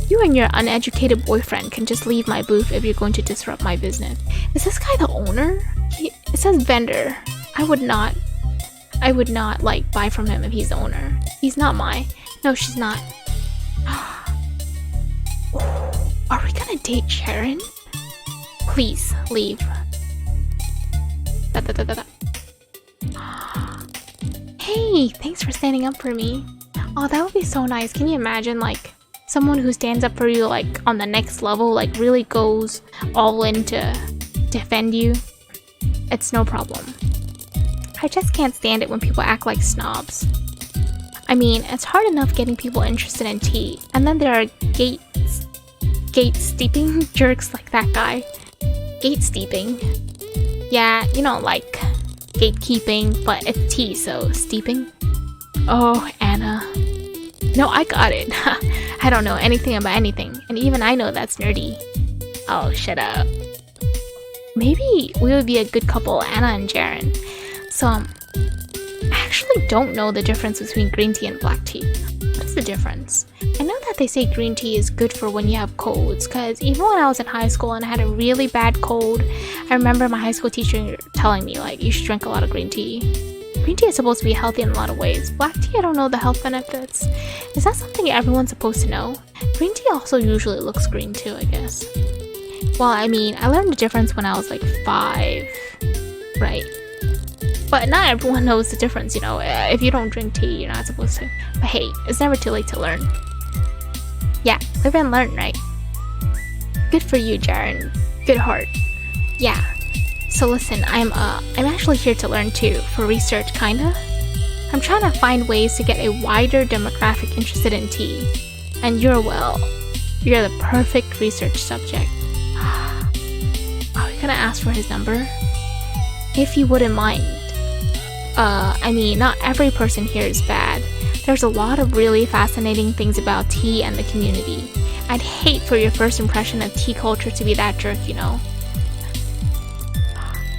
You and your uneducated boyfriend can just leave my booth if you're going to disrupt my business. Is this guy the owner? It says vendor. I would not like buy from him if he's the owner. He's not my. No, she's not. Are we gonna date Sharon? Please leave. Hey, thanks for standing up for me. Oh, that would be so nice. Can you imagine like someone who stands up for you like on the next level, like really goes all in to defend you? It's no problem. I just can't stand it when people act like snobs. I mean, it's hard enough getting people interested in tea, and then there are gate steeping jerks like that guy. Gate steeping. Yeah, you know, like gatekeeping, but it's tea, so steeping. Oh, Anna. No, I got it. I don't know anything about anything, and even I know that's nerdy. Oh, shut up. Maybe we would be a good couple, Anna and Jaren. So, I actually don't know the difference between green tea and black tea. What is the difference? I know that they say green tea is good for when you have colds, because even when I was in high school and I had a really bad cold, I remember my high school teacher telling me, like, you should drink a lot of green tea. Green tea is supposed to be healthy in a lot of ways. Black tea, I don't know the health benefits. Is that something everyone's supposed to know? Green tea also usually looks green too, I guess. Well, I mean, I learned the difference when I was like 5, right? But not everyone knows the difference, you know. If you don't drink tea, you're not supposed to. But hey, it's never too late to learn. Yeah, live and learn, right? Good for you, Jaren. Good heart. Yeah. So listen, I'm actually here to learn too, for research, kinda. I'm trying to find ways to get a wider demographic interested in tea. And you're the perfect research subject. Are we gonna ask for his number? If you wouldn't mind. I mean, not every person here is bad. There's a lot of really fascinating things about tea and the community. I'd hate for your first impression of tea culture to be that jerk, you know.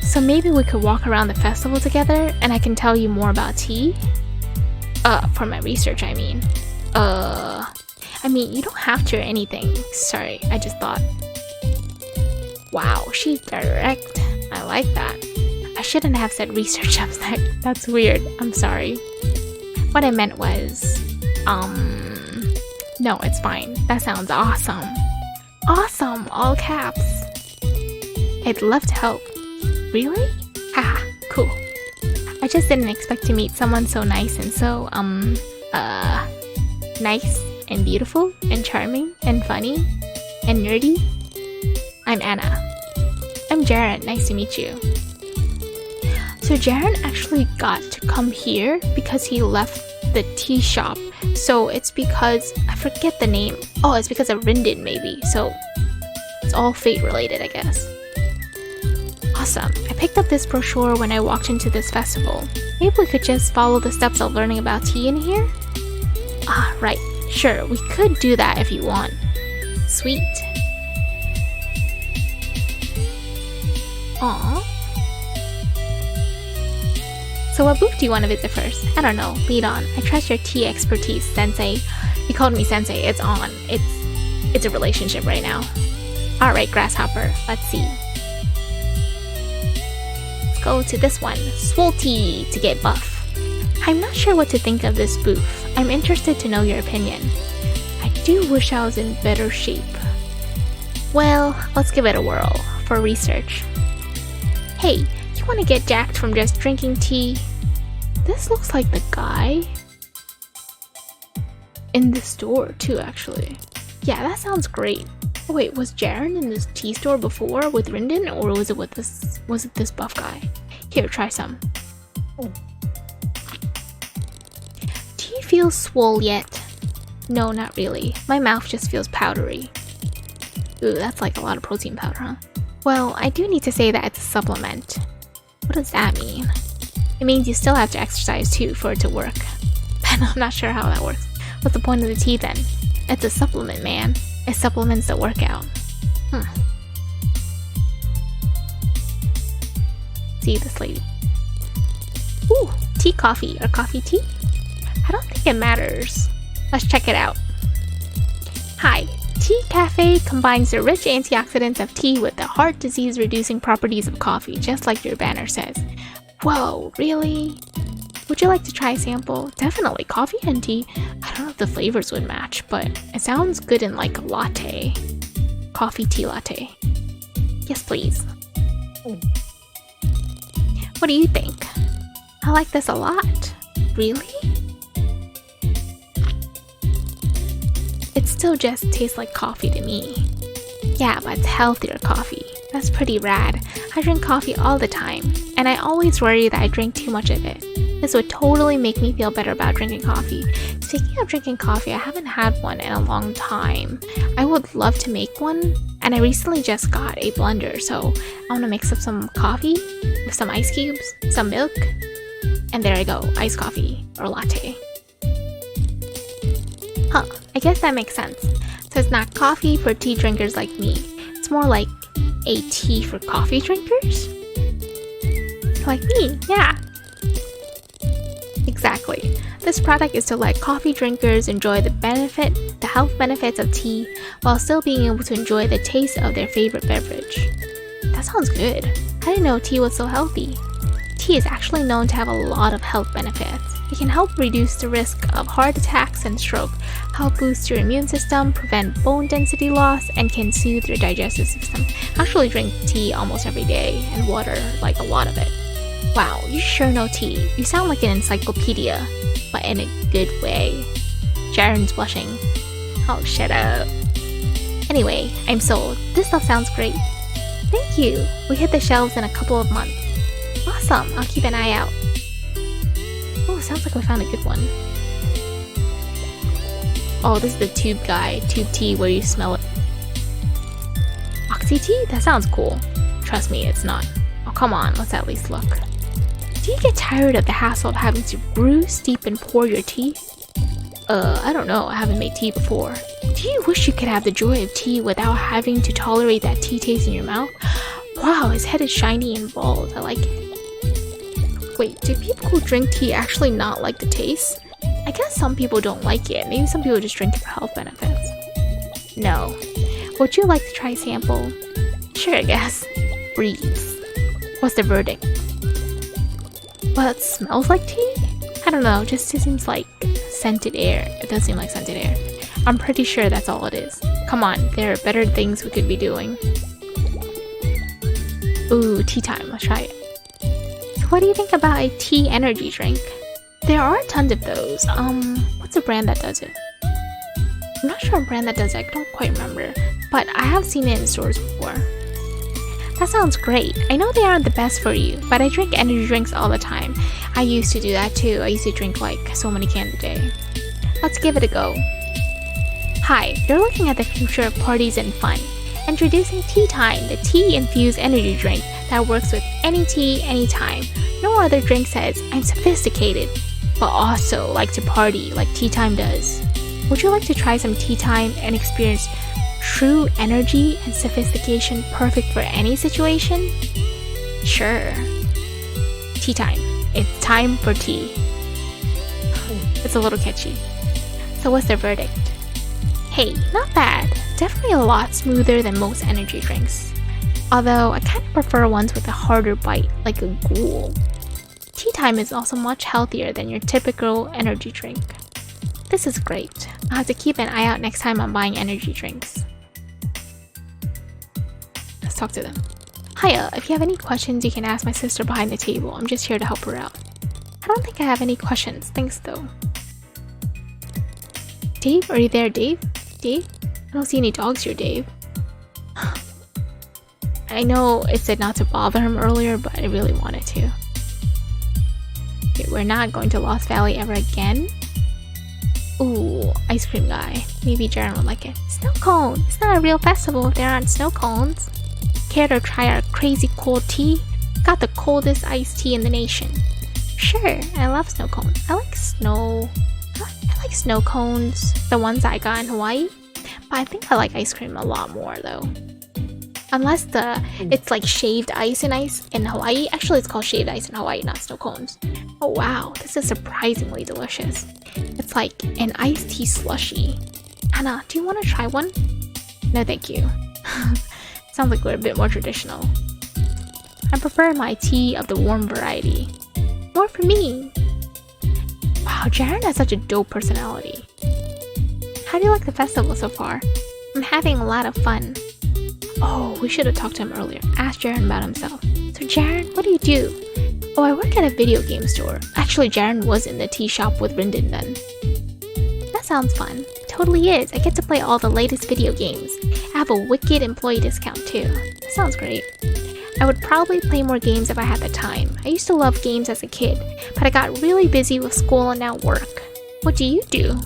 So maybe we could walk around the festival together and I can tell you more about tea? For my research, I mean. I mean, you don't have to or anything. Sorry, I just thought. Wow, she's direct. I like that. I shouldn't have said research subject. That's weird. I'm sorry. What I meant was, no, it's fine. That sounds awesome. Awesome, all caps. I'd love to help. Really? Haha, cool. I just didn't expect to meet someone so nice and so, nice and beautiful and charming and funny and nerdy. I'm Anna. I'm Jaren, nice to meet you. So Jaren actually got to come here because he left the tea shop. So it's because, I forget the name. Oh, it's because of Rindin maybe. So it's all fate related, I guess. Awesome. I picked up this brochure when I walked into this festival. Maybe we could just follow the steps of learning about tea in here? Ah, right. Sure, we could do that if you want. Sweet. Aww. So what booth do you want to visit first? I don't know. Lead on. I trust your tea expertise, Sensei. He called me Sensei. It's on. It's a relationship right now. Alright, Grasshopper. Let's see. Let's go to this one. Swole Tea to get buff. I'm not sure what to think of this booth. I'm interested to know your opinion. I do wish I was in better shape. Well, let's give it a whirl for research. Hey, you want to get jacked from just drinking tea? This looks like the guy in the store too, actually. Yeah, that sounds great. Oh, wait, was Jaren in this tea store before with Rindin, or was it with this? Was it this buff guy? Here, try some. Do you feel swole yet? No, not really. My mouth just feels powdery. Ooh, that's like a lot of protein powder, huh? Well, I do need to say that it's a supplement. What does that mean? It means you still have to exercise too for it to work. And I'm not sure how that works. What's the point of the tea then? It's a supplement, man. It supplements the workout. See this lady. Ooh, tea coffee or coffee tea? I don't think it matters. Let's check it out. Hi. Tea Cafe combines the rich antioxidants of tea with the heart disease reducing properties of coffee, just like your banner says. Whoa, really? Would you like to try a sample? Definitely, coffee and tea. I don't know if the flavors would match, but it sounds good in like a latte. Coffee tea latte. Yes, please. What do you think? I like this a lot. Really? It still just tastes like coffee to me. Yeah, but it's healthier coffee. That's pretty rad. I drink coffee all the time, and I always worry that I drink too much of it. This would totally make me feel better about drinking coffee. Speaking of drinking coffee, I haven't had one in a long time. I would love to make one, and I recently just got a blender, so I want to mix up some coffee with some ice cubes, some milk, and there I go, iced coffee or latte. Huh, I guess that makes sense. So it's not coffee for tea drinkers like me. It's more like a tea for coffee drinkers? Like me, yeah. Exactly. This product is to let coffee drinkers enjoy the health benefits of tea while still being able to enjoy the taste of their favorite beverage. That sounds good. I didn't know tea was so healthy. Tea is actually known to have a lot of health benefits. It can help reduce the risk of heart attacks and stroke, help boost your immune system, prevent bone density loss, and can soothe your digestive system. I actually drink tea almost every day, and water, like a lot of it. Wow, you sure know tea. You sound like an encyclopedia, but in a good way. Sharon's blushing. Oh, shut up. Anyway, I'm sold. This stuff sounds great. Thank you. We hit the shelves in a couple of months. Awesome, I'll keep an eye out. Oh, sounds like we found a good one. Oh, this is the tube guy. Tube tea where you smell it. Oxy tea? That sounds cool. Trust me, it's not. Oh, come on, let's at least look. Do you get tired of the hassle of having to brew, steep, and pour your tea? I don't know. I haven't made tea before. Do you wish you could have the joy of tea without having to tolerate that tea taste in your mouth? Wow, his head is shiny and bald. I like it. Wait, do people who drink tea actually not like the taste? I guess some people don't like it. Maybe some people just drink it for health benefits. No. Would you like to try a sample? Sure, I guess. Breeze. What's the verdict? Well, it smells like tea? I don't know, just seems like scented air. It does seem like scented air. I'm pretty sure that's all it is. Come on, there are better things we could be doing. Ooh, tea time. Let's try it. So what do you think about a tea energy drink? There are tons of those. What's a brand that does it? I'm not sure a brand that does it. I don't quite remember. But I have seen it in stores before. That sounds great. I know they aren't the best for you, but I drink energy drinks all the time. I used to do that too. I used to drink like so many cans a day. Let's give it a go. Hi, you're looking at the future of parties and fun. Introducing Tea Time, the tea-infused energy drink that works with any tea, anytime. No other drink says, I'm sophisticated, but also like to party like Tea Time does. Would you like to try some Tea Time and experience true energy and sophistication perfect for any situation? Sure. Tea time. It's time for tea. It's a little catchy. So what's the verdict? Hey, not bad. Definitely a lot smoother than most energy drinks. Although I kind of prefer ones with a harder bite, like a ghoul. Tea time is also much healthier than your typical energy drink. This is great. I'll have to keep an eye out next time I'm buying energy drinks. Let's talk to them. Hiya, if you have any questions, you can ask my sister behind the table. I'm just here to help her out. I don't think I have any questions. Thanks, though. Dave, are you there, Dave? Dave? I don't see any dogs here, Dave. I know it said not to bother him earlier, but I really wanted to. Okay, we're not going to Lost Valley ever again. Ooh, ice cream guy. Maybe Jaren would like it. Snow cone! It's not a real festival if there aren't snow cones. Care to try our crazy cold tea? Got the coldest iced tea in the nation. Sure, I love snow cones. I like snow cones, the ones I got in Hawaii. But I think I like ice cream a lot more though. Unless it's like shaved ice in Hawaii. Actually, it's called shaved ice in Hawaii, not snow cones. Oh wow, this is surprisingly delicious. It's like an iced tea slushie. Anna, do you want to try one? No, thank you. Sounds like we're a bit more traditional. I prefer my tea of the warm variety. More for me. Wow, Jaren has such a dope personality. How do you like the festival so far? I'm having a lot of fun. Oh, we should have talked to him earlier. Ask Jaren about himself. So Jaren, what do you do? Oh, I work at a video game store. Actually, Jaren was in the tea shop with Rinden then. That sounds fun. Totally is. I get to play all the latest video games. I have a wicked employee discount too. That sounds great. I would probably play more games if I had the time. I used to love games as a kid, but I got really busy with school and now work. What do you do?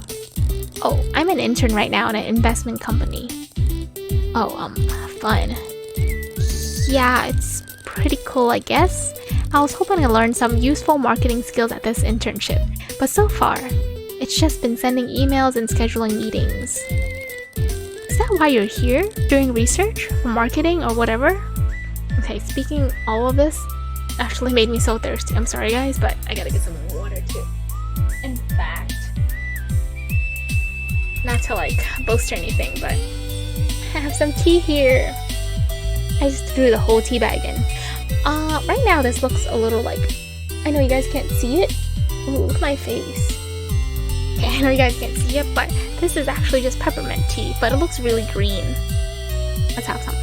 Oh, I'm an intern right now in an investment company. Oh, fun. Yeah, it's pretty cool, I guess. I was hoping to learn some useful marketing skills at this internship, but so far, it's just been sending emails and scheduling meetings. Is that why you're here? Doing research? For marketing or whatever? Okay, speaking all of this actually made me so thirsty. I'm sorry guys, but I gotta get some water too. In fact, not to like boast or anything, but I have some tea here. I just threw the whole tea bag in. Right now this looks a little like, I know you guys can't see it. Ooh, look at my face. Okay, I know you guys can't see it, but this is actually just peppermint tea, but it looks really green. Let's have some.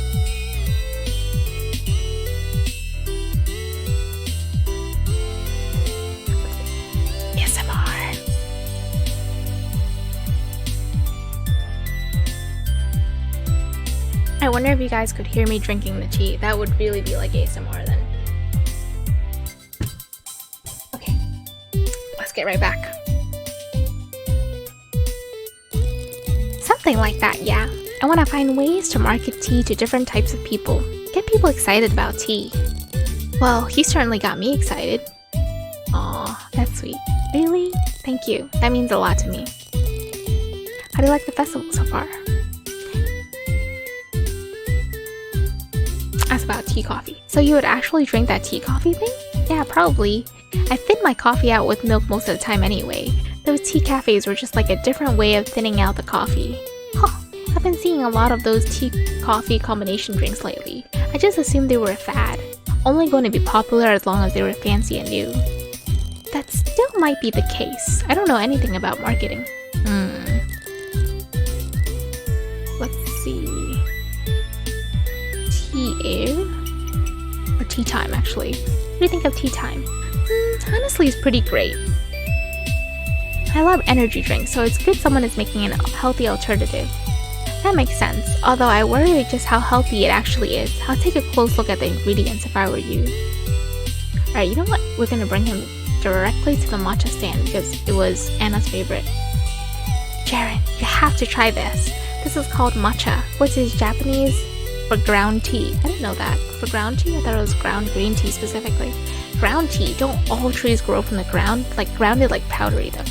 ASMR. I wonder if you guys could hear me drinking the tea. That would really be like ASMR then. Okay, let's get right back. Something like that, yeah. I want to find ways to market tea to different types of people. Get people excited about tea. Well, you certainly got me excited. Aw, that's sweet. Really? Thank you. That means a lot to me. How do you like the festival so far? Ask about tea coffee. So you would actually drink that tea coffee thing? Yeah, probably. I thin my coffee out with milk most of the time anyway. Those tea cafes were just like a different way of thinning out the coffee. Huh, I've been seeing a lot of those tea-coffee combination drinks lately. I just assumed they were a fad. Only going to be popular as long as they were fancy and new. That still might be the case. I don't know anything about marketing. Let's see. Tea air? Or tea time, actually. What do you think of tea time? Honestly, it's pretty great. I love energy drinks, so it's good someone is making a healthy alternative. That makes sense, although I worry just how healthy it actually is. I'll take a close look at the ingredients if I were you. Alright, you know what? We're gonna bring him directly to the matcha stand because it was Anna's favorite. Jaren, you have to try this. This is called matcha, which is Japanese for ground tea. I didn't know that. For ground tea? I thought it was ground green tea specifically. Ground tea? Don't all trees grow from the ground? Like grounded, like powdery though.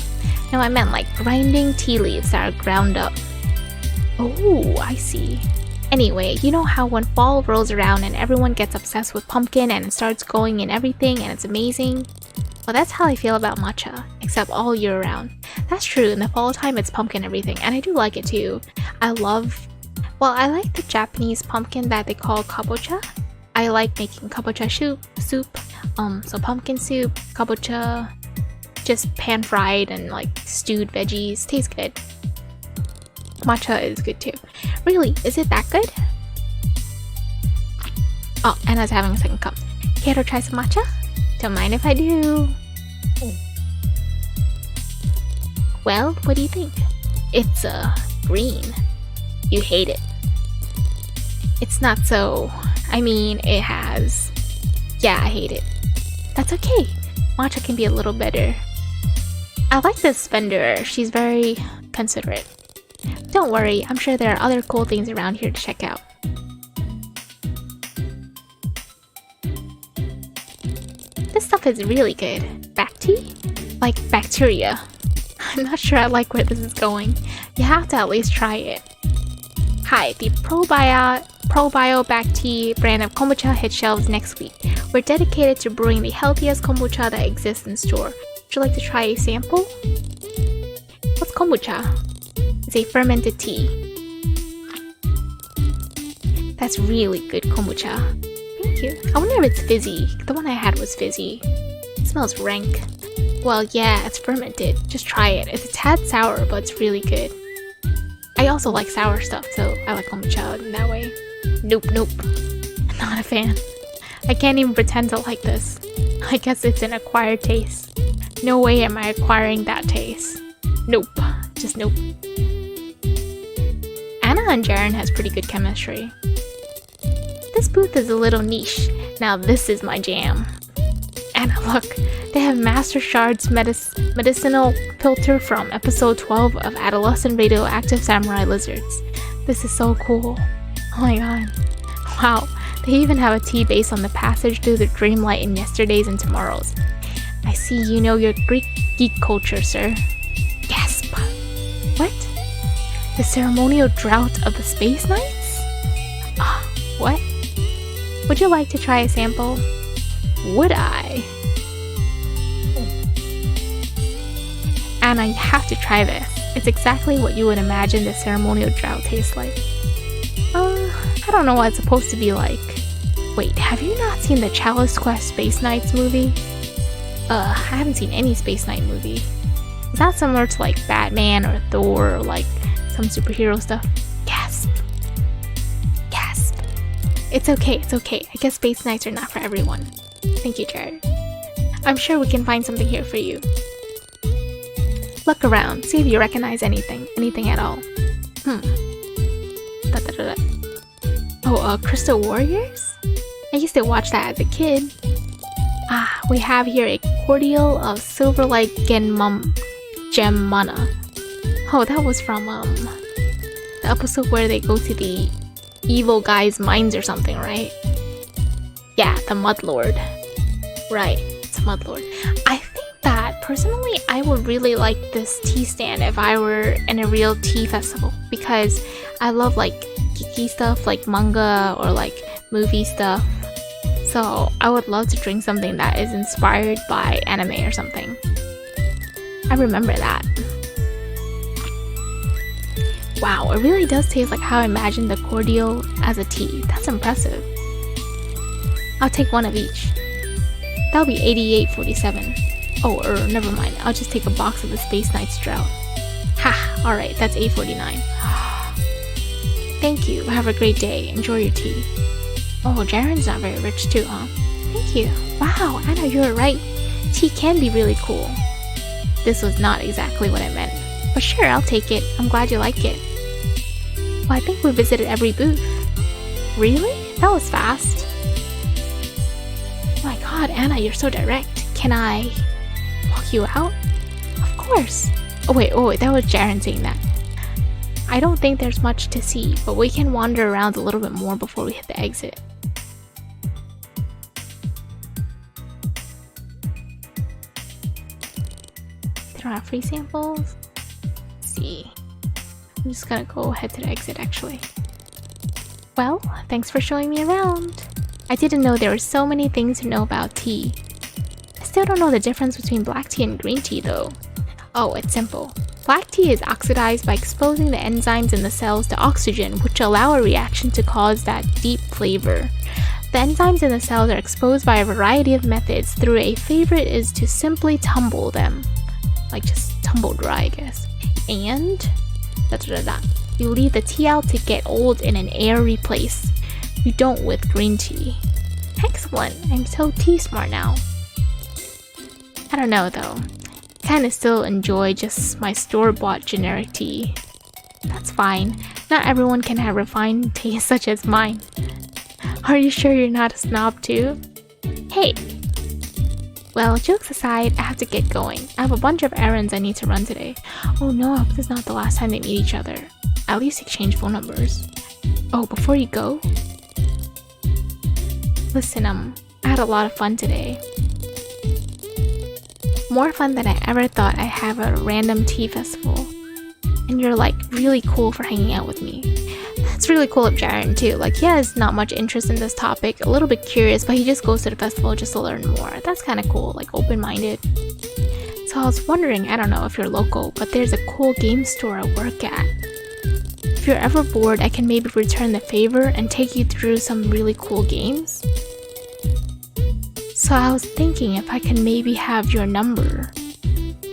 No, I meant like grinding tea leaves that are ground up. Oh, I see. Anyway, you know how when fall rolls around and everyone gets obsessed with pumpkin and it starts going in everything and it's amazing? Well, that's how I feel about matcha, except all year round. That's true, in the fall time it's pumpkin everything, and I do like it too. I like the Japanese pumpkin that they call kabocha. I like making kabocha soup, so pumpkin soup, kabocha, just pan-fried and like stewed veggies. Tastes good. Matcha is good too. Really, is it that good? Oh, Anna's having a second cup. Care to try some matcha? Don't mind if I do. Well, what do you think? It's green. You hate it. It's not so... I mean, it has... Yeah, I hate it. That's okay. Matcha can be a little better. I like this vendor. She's very considerate. Don't worry, I'm sure there are other cool things around here to check out. This stuff is really good. Back tea? Like bacteria. I'm not sure I like where this is going. You have to at least try it. Hi, the ProBio Back Tea brand of kombucha hits shelves next week. We're dedicated to brewing the healthiest kombucha that exists in store. Would you like to try a sample? What's kombucha? It's a fermented tea. That's really good kombucha. Thank you. I wonder if it's fizzy. The one I had was fizzy. It smells rank. Well, yeah, it's fermented. Just try it. It's a tad sour, but it's really good. I also like sour stuff, so I like kombucha in that way. Nope. I'm not a fan. I can't even pretend to like this. I guess it's an acquired taste. No way am I acquiring that taste. Nope. Just nope. Anna and Jaren has pretty good chemistry. This booth is a little niche. Now this is my jam. Anna, look. They have Master Shard's medicinal filter from episode 12 of Adolescent Radioactive Samurai Lizards. This is so cool. Oh my god. Wow. They even have a tea based on the passage through the dreamlight in yesterdays and tomorrows. I see you know your Greek geek culture, sir. Gasp. What? The ceremonial drought of the Space Knights? Ah, what? Would you like to try a sample? Would I? Anna, you have to try this. It's exactly what you would imagine the ceremonial drought tastes like. I don't know what it's supposed to be like. Wait, have you not seen the Chalice Quest Space Knights movie? I haven't seen any Space Knight movie. Is that similar to like Batman or Thor or like some superhero stuff? Gasp. Gasp. It's okay. I guess Space Knights are not for everyone. Thank you, Jared. I'm sure we can find something here for you. Look around, see if you recognize anything at all. Oh, Crystal Warriors? I used to watch that as a kid. We have here a cordial of Silverlight Gemmana. Oh, that was from the episode where they go to the evil guy's mines or something, right? Yeah, the Mudlord. Right, it's Mudlord. I think that personally I would really like this tea stand if I were in a real tea festival, because I love like geeky stuff like manga or like movie stuff. So I would love to drink something that is inspired by anime or something. I remember that. Wow, it really does taste like how I imagined the cordial as a tea. That's impressive. I'll take one of each. That'll be $88.47. Oh, or never mind. I'll just take a box of the Space Knights Drought. Ha! Alright, that's $8.49. Thank you. Have a great day. Enjoy your tea. Oh, Jaren's not very rich too, huh? Thank you. Wow, Anna, you're right. Tea can be really cool. This was not exactly what I meant. But sure, I'll take it. I'm glad you like it. Well, I think we visited every booth. Really? That was fast. Oh my god, Anna, you're so direct. Can I walk you out? Of course. Oh wait, that was Jaren saying that. I don't think there's much to see, but we can wander around a little bit more before we hit the exit. They don't have free samples? Let's see. I'm just gonna go ahead to the exit actually. Well, thanks for showing me around. I didn't know there were so many things to know about tea. I still don't know the difference between black tea and green tea though. Oh, it's simple. Black tea is oxidized by exposing the enzymes in the cells to oxygen, which allow a reaction to cause that deep flavor. The enzymes in the cells are exposed by a variety of methods. Through a favorite is to simply tumble them. Like just tumble dry, I guess. And you leave the tea out to get old in an airy place. You don't with green tea. Excellent, I'm so tea smart now. I don't know though. Kinda still enjoy just my store-bought generic tea. That's fine. Not everyone can have refined taste such as mine. Are you sure you're not a snob too? Hey! Well, jokes aside, I have to get going. I have a bunch of errands I need to run today. Oh no, I hope this is not the last time they meet each other. At least exchange phone numbers. Oh, before you go? Listen, I had a lot of fun today. More fun than I ever thought I'd have at a random tea festival. And you're like really cool for hanging out with me. That's really cool of Jaren too. Like he has not much interest in this topic, a little bit curious, but he just goes to the festival just to learn more. That's kind of cool, like open-minded. So I was wondering, I don't know if you're local, but there's a cool game store I work at. If you're ever bored, I can maybe return the favor and take you through some really cool games. So I was thinking if I can maybe have your number.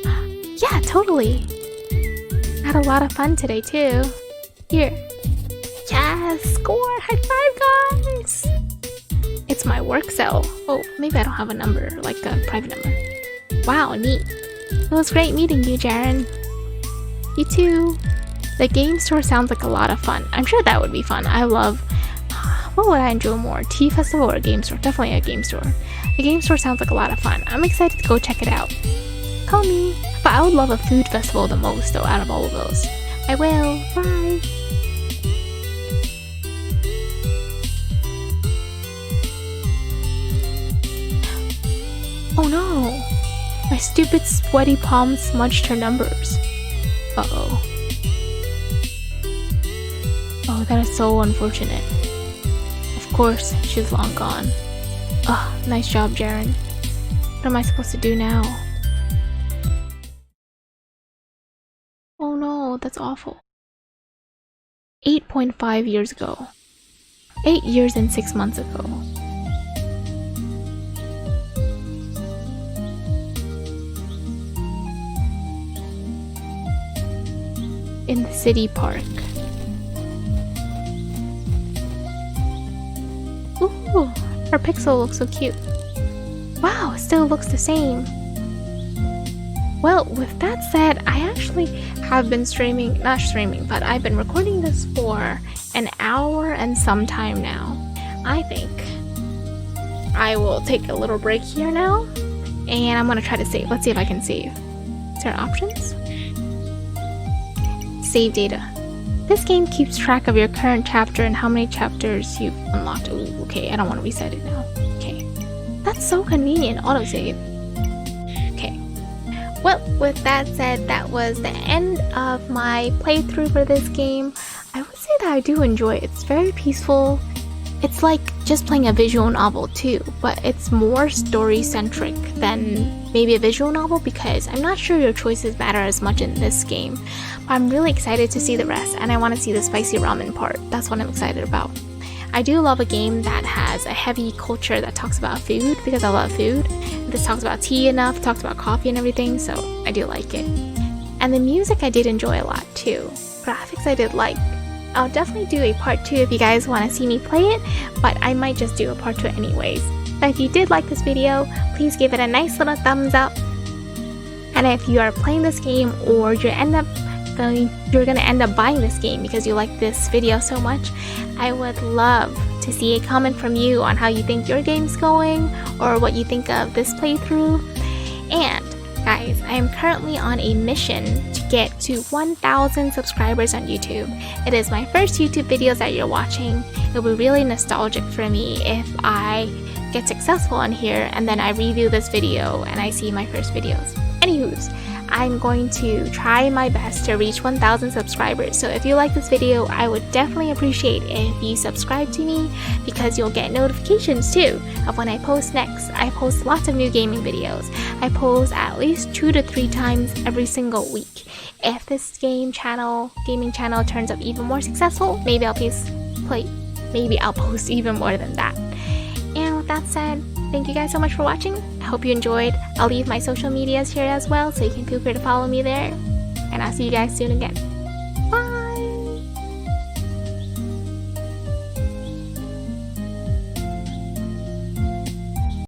Yeah, totally. I had a lot of fun today too. Here. Yes, score! High five, guys! It's my work cell. Oh, maybe I don't have a number, like a private number. Wow, neat. It was great meeting you, Jaren. You too. The game store sounds like a lot of fun. I'm sure that would be fun. I love... What would I enjoy more? Tea festival or a game store? Definitely a game store. The game store sounds like a lot of fun. I'm excited to go check it out. Call me. But I would love a food festival the most though, out of all of those. I will. Bye. Oh no! My stupid sweaty palms smudged her numbers. Uh-oh. Oh, that is so unfortunate. Of course, she's long gone. Ugh, nice job, Jaren. What am I supposed to do now? Oh no, that's awful. 8.5 years ago. 8 years and 6 months ago. In the city park. Ooh, her pixel looks so cute. Wow, it still looks the same. Well, with that said, I actually have been but I've been recording this for an hour and some time now. I think I will take a little break here now, and I'm gonna try to save. Let's see if I can save. Is there options? Save data. This game keeps track of your current chapter and how many chapters you've unlocked. Ooh, okay, I don't want to reset it now. Okay. That's so convenient, autosave. Okay. Well, with that said, that was the end of my playthrough for this game. I would say that I do enjoy it. It's very peaceful. It's like just playing a visual novel too, but it's more story-centric than maybe a visual novel because I'm not sure your choices matter as much in this game. But I'm really excited to see the rest, and I want to see the spicy ramen part. That's what I'm excited about. I do love a game that has a heavy culture that talks about food because I love food. This talks about tea enough, talks about coffee and everything, so I do like it. And the music I did enjoy a lot too. Graphics I did like. I'll definitely do a part 2 if you guys want to see me play it, but I might just do a part 2 anyways. But if you did like this video, please give it a nice little thumbs up. And if you are playing this game or you're gonna end up buying this game because you like this video so much, I would love to see a comment from you on how you think your game's going or what you think of this playthrough. And guys, I am currently on a mission to get to 1,000 subscribers on YouTube. It is my first YouTube videos that you're watching. It'll be really nostalgic for me if I get successful on here and then I review this video and I see my first videos. Anywho's, I'm going to try my best to reach 1,000 subscribers. So if you like this video, I would definitely appreciate if you subscribe to me because you'll get notifications too of when I post next. I post lots of new gaming videos. I post at least 2 to 3 times every single week. If this gaming channel turns up even more successful, maybe I'll post even more than that. And with that said, thank you guys so much for watching. I hope you enjoyed. I'll leave my social medias here as well, so you can feel free to follow me there. And I'll see you guys soon again.